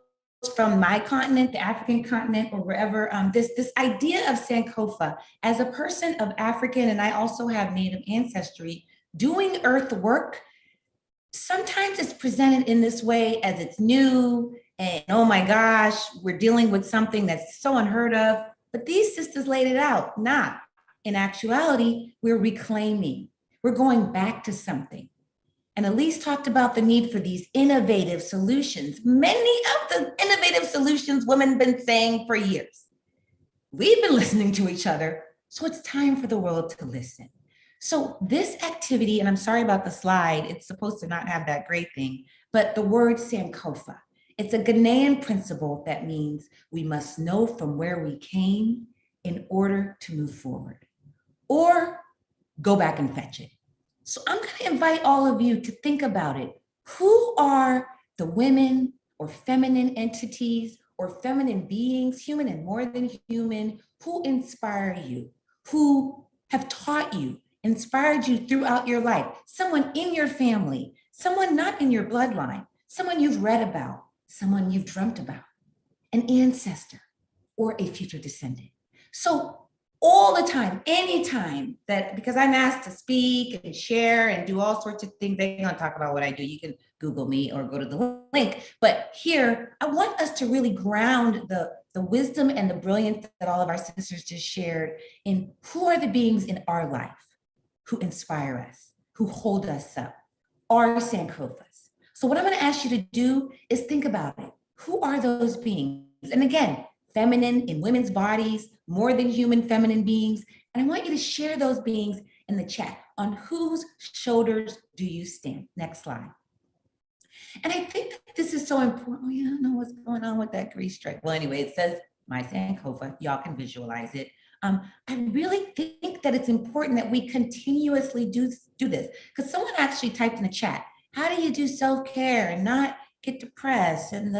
from my continent, the African continent, or wherever, this idea of Sankofa, as a person of African, and I also have Native ancestry, doing earth work, sometimes it's presented in this way as it's new, and oh my gosh, we're dealing with something that's so unheard of, but these sisters laid it out. Nah, in actuality, we're reclaiming, we're going back to something. And Elise talked about the need for these innovative solutions. Many of the innovative solutions women have been saying for years. We've been listening to each other, so it's time for the world to listen. So this activity, and I'm sorry about the slide, it's supposed to not have that great thing, but the word Sankofa, it's a Ghanaian principle that means we must know from where we came in order to move forward, or go back and fetch it. So I'm going to invite all of you to think about it. Who are the women or feminine entities or feminine beings, human and more than human, who inspire you, who have taught you, inspired you throughout your life, someone in your family, someone not in your bloodline, someone you've read about, someone you've dreamt about, an ancestor, or a future descendant. So all the time, anytime that, because I'm asked to speak and share and do all sorts of things, they're gonna talk about what I do. You can Google me or go to the link. But here, I want us to really ground the wisdom and the brilliance that all of our sisters just shared in who are the beings in our life who inspire us, who hold us up, our Sankofas. So what I'm gonna ask you to do is think about it. Who are those beings? And again, feminine in women's bodies, more than human feminine beings. And I want you to share those beings in the chat. On whose shoulders do you stand? Next slide. And I think that this is so important. Oh, yeah, I don't know what's going on with that grease stripe. Well, anyway, it says my Sankofa. Y'all can visualize it. I really think that it's important that we continuously do this, because someone actually typed in the chat, how do you do self-care and not get depressed? And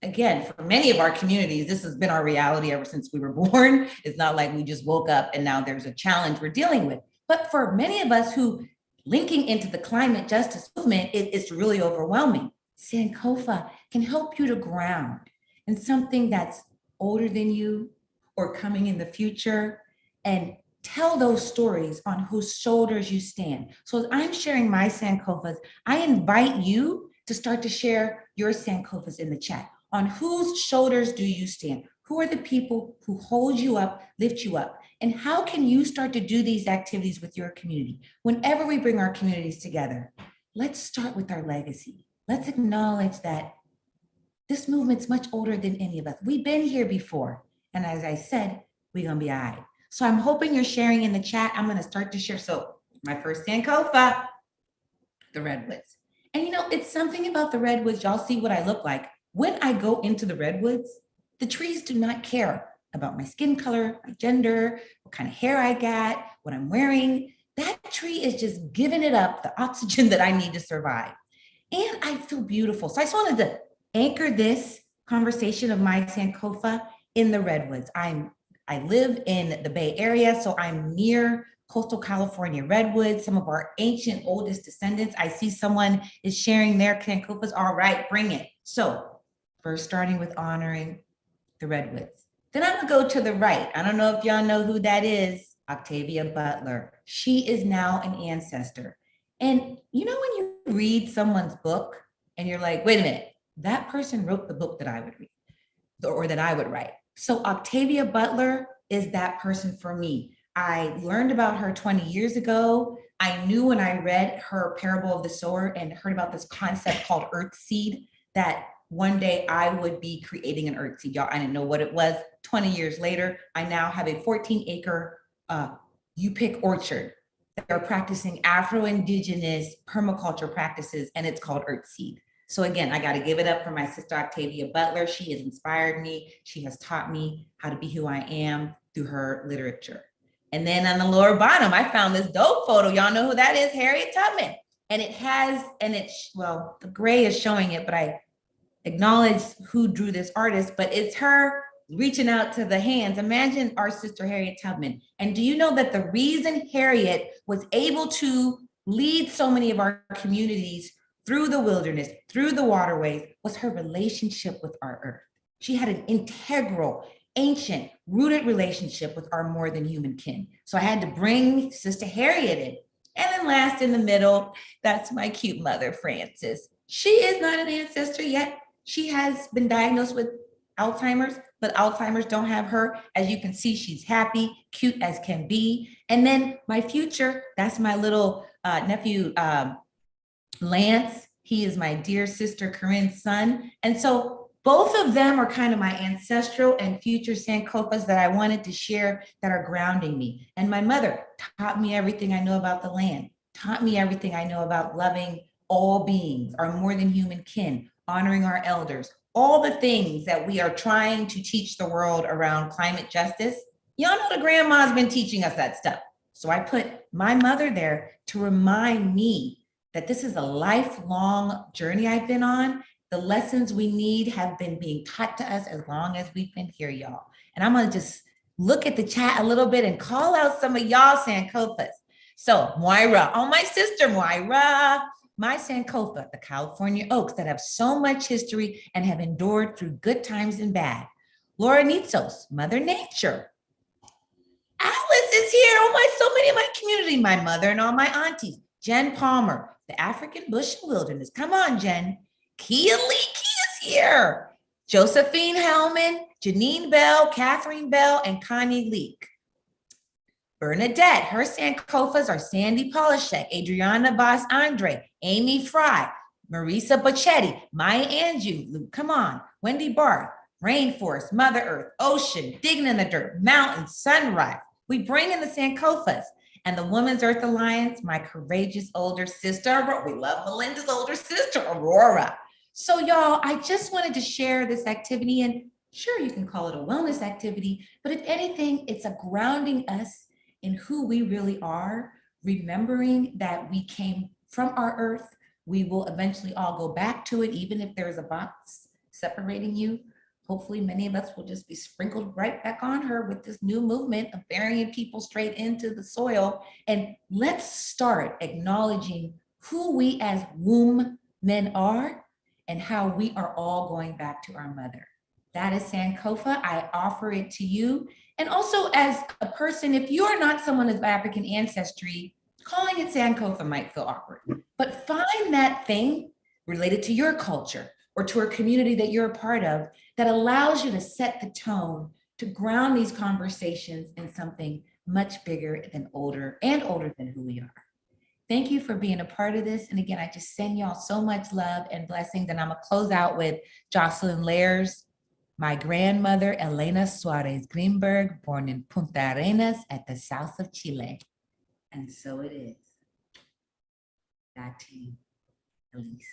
again, for many of our communities, this has been our reality ever since we were born. It's not like we just woke up and now there's a challenge we're dealing with. But for many of us who linking into the climate justice movement, it's really overwhelming. Sankofa can help you to ground in something that's older than you or coming in the future, and tell those stories on whose shoulders you stand. So as I'm sharing my Sankofas, I invite you to start to share your Sankofas in the chat. On whose shoulders do you stand? Who are the people who hold you up, lift you up? And how can you start to do these activities with your community? Whenever we bring our communities together, let's start with our legacy. Let's acknowledge that this movement's much older than any of us. We've been here before. And as I said, we're gonna be all right. So I'm hoping you're sharing in the chat. I'm gonna start to share. So my first Sankofa, the redwoods. And it's something about the redwoods. Y'all see what I look like. When I go into the redwoods, the trees do not care about my skin color, my gender, what kind of hair I got, what I'm wearing. That tree is just giving it up the oxygen that I need to survive. And I feel beautiful. So I just wanted to anchor this conversation of my Sankofa in the redwoods. I live in the Bay Area, so I'm near coastal California redwoods, some of our ancient oldest descendants. I see someone is sharing their Sankofas. All right, bring it. So first starting with honoring the redwoods. Then I'm gonna go to the right. I don't know if y'all know who that is, Octavia Butler. She is now an ancestor. And when you read someone's book and you're like, wait a minute, that person wrote the book that I would read or that I would write. So Octavia Butler is that person for me. I learned about her 20 years ago. I knew when I read her Parable of the Sower and heard about this concept called Earthseed, that one day I would be creating an Earthseed. Y'all, I didn't know what it was. 20 years later, I now have a 14-acre you pick orchard. They're practicing Afro-Indigenous permaculture practices, and it's called Earthseed. So again, I got to give it up for my sister Octavia Butler. She has inspired me. She has taught me how to be who I am through her literature. And then on the lower bottom, I found this dope photo. Y'all know who that is? Harriet Tubman. And the gray is showing it, but I acknowledge who drew this artist, but it's her reaching out to the hands. Imagine our sister Harriet Tubman. And do you know that the reason Harriet was able to lead so many of our communities through the wilderness, through the waterways, was her relationship with our earth? She had an integral, ancient, rooted relationship with our more than human kin. So I had to bring Sister Harriet in. And then last in the middle, that's my cute mother, Frances. She is not an ancestor yet. She has been diagnosed with Alzheimer's, but Alzheimer's don't have her. As you can see, she's happy, cute as can be. And then my future, that's my little nephew, Lance. He is my dear sister Corinne's son. And so both of them are kind of my ancestral and future Sankofas that I wanted to share that are grounding me. And my mother taught me everything I know about the land, taught me everything I know about loving all beings, our more than human kin, honoring our elders, all the things that we are trying to teach the world around climate justice. Y'all know the grandma's been teaching us that stuff. So I put my mother there to remind me that this is a lifelong journey I've been on, The lessons we need have been being taught to us as long as we've been here, y'all. And I'm gonna just look at the chat a little bit and call out some of y'all Sankofas. So Moira, oh, my sister Moira, my Sankofa, the California oaks that have so much history and have endured through good times and bad. Laura Nitzos, Mother Nature. Alice is here. Oh my, so many of my community, my mother and all my aunties. Jen Palmer, the African Bush and Wilderness. Come on, Jen. Kia Leakey is here. Josephine Hellman, Janine Bell, Catherine Bell, and Connie Leak. Bernadette, her Sankofas are Sandy Polishek, Adriana Vaz Andre, Amy Fry, Marisa Bochetti, Maya Angelou, come on, Wendy Barth, Rainforest, Mother Earth, Ocean, Digging in the Dirt, Mountain, Sunrise. We bring in the Sankofas. And the Women's Earth Alliance, my courageous older sister, we love Melinda's older sister, Aurora. So y'all, I just wanted to share this activity, and sure, you can call it a wellness activity, but if anything, it's a grounding us in who we really are, remembering that we came from our earth. We will eventually all go back to it, even if there's a box separating you. Hopefully many of us will just be sprinkled right back on her with this new movement of burying people straight into the soil. And let's start acknowledging who we as womb men are and how we are all going back to our mother. That is Sankofa. I offer it to you. And also as a person, if you are not someone of African ancestry, calling it Sankofa might feel awkward, but find that thing related to your culture or to a community that you're a part of that allows you to set the tone to ground these conversations in something much bigger than older than who we are. Thank you for being a part of this. And again, I just send y'all so much love and blessings. And I'm gonna close out with Jocelyn Lairs, my grandmother, Elena Suarez Greenberg, born in Punta Arenas at the south of Chile. And so it is. Back to you, Elise.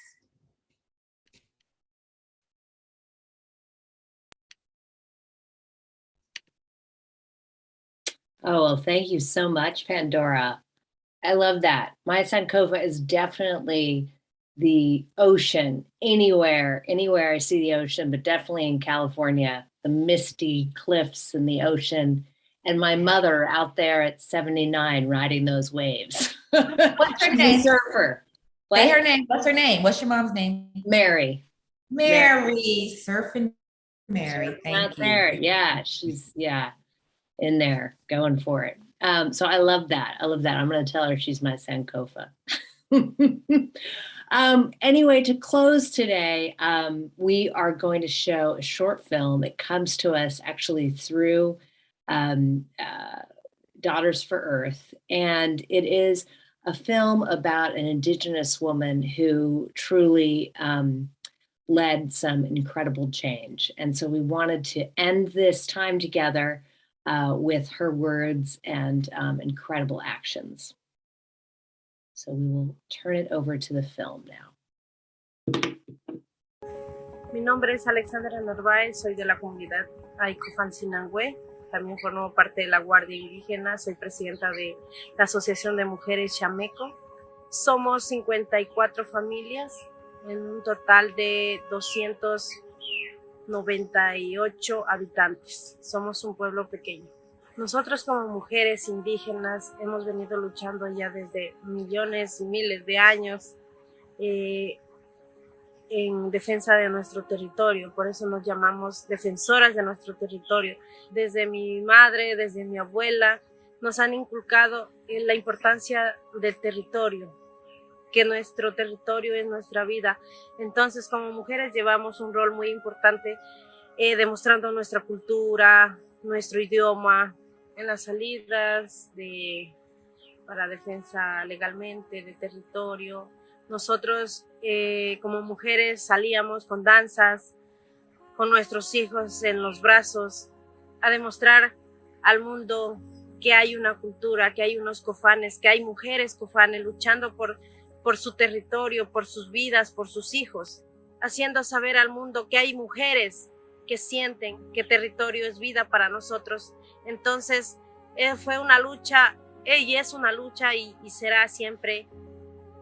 Oh, well, thank you so much, Pandora. I love that. My Sankofa is definitely the ocean. Anywhere I see the ocean, but definitely in California, the misty cliffs and the ocean, and my mother out there at 79 riding those waves. What's her She's name? a surfer. Say her name. What's her name? What's your mom's name? Mary. Mary. Surfing Mary. Thank you. There. Yeah, she's in there going for it. So I love that. I'm going to tell her she's my Sankofa. Anyway, to close today, we are going to show a short film. It comes to us actually through Daughters for Earth. And it is a film about an Indigenous woman who truly led some incredible change. And so we wanted to end this time together with her words and incredible actions. So we will turn it over to the film now. Mi nombre es Alexandra Narváez, soy de la comunidad Aikofansinangüe, también formo parte de la Guardia Indígena, soy presidenta de la Asociación de Mujeres Chameco. Somos 54 familias en un total de 298 habitantes. Somos un pueblo pequeño. Nosotros como mujeres indígenas hemos venido luchando ya desde millones y miles de años en defensa de nuestro territorio, por eso nos llamamos defensoras de nuestro territorio. Desde mi madre, desde mi abuela, nos han inculcado la importancia del territorio, que nuestro territorio es nuestra vida. Entonces, como mujeres llevamos un rol muy importante demostrando nuestra cultura, nuestro idioma, en las salidas para defensa legalmente de territorio. Nosotros como mujeres salíamos con danzas, con nuestros hijos en los brazos, a demostrar al mundo que hay una cultura, que hay unos cofanes, que hay mujeres cofanes luchando por su territorio, por sus vidas, por sus hijos, haciendo saber al mundo que hay mujeres que sienten que territorio es vida para nosotros. Entonces fue una lucha, y es una lucha y será siempre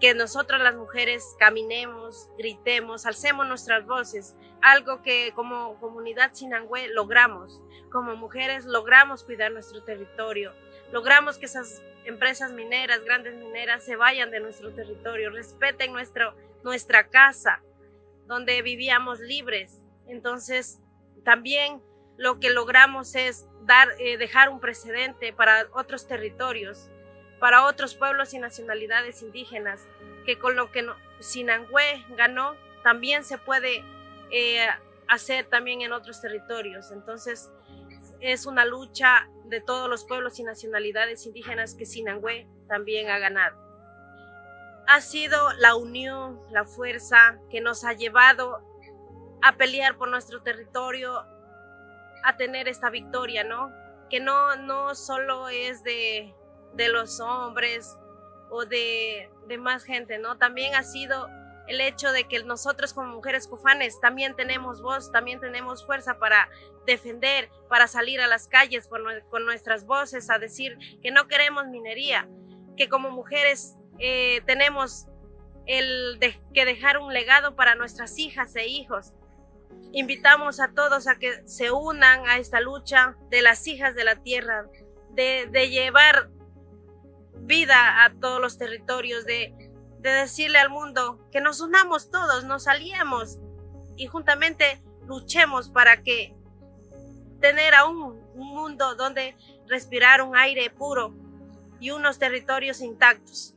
que nosotras las mujeres caminemos, gritemos, alcemos nuestras voces, algo que como comunidad sinangüe logramos. Como mujeres logramos cuidar nuestro territorio, logramos que esas empresas mineras, grandes mineras, se vayan de nuestro territorio, respeten nuestra casa, donde vivíamos libres. Entonces, también lo que logramos es dejar un precedente para otros territorios, para otros pueblos y nacionalidades indígenas, que con lo que Sinangüe ganó, también se puede hacer también en otros territorios. Entonces, es una lucha de todos los pueblos y nacionalidades indígenas que Sinangüe también ha ganado. Ha sido la unión, la fuerza que nos ha llevado a pelear por nuestro territorio, a tener esta victoria, ¿no? Que no solo es de los hombres o de más gente, ¿no? También ha sido el hecho de que nosotros como mujeres cufanes también tenemos voz, también tenemos fuerza para defender, para salir a las calles con nuestras voces a decir que no queremos minería, que como mujeres tenemos que dejar un legado para nuestras hijas e hijos. Invitamos a todos a que se unan a esta lucha de las hijas de la tierra, de llevar vida a todos los territorios, de decirle al mundo que nos unamos todos, nos aliemos y juntamente luchemos para que tener aún un mundo donde respirar un aire puro y unos territorios intactos.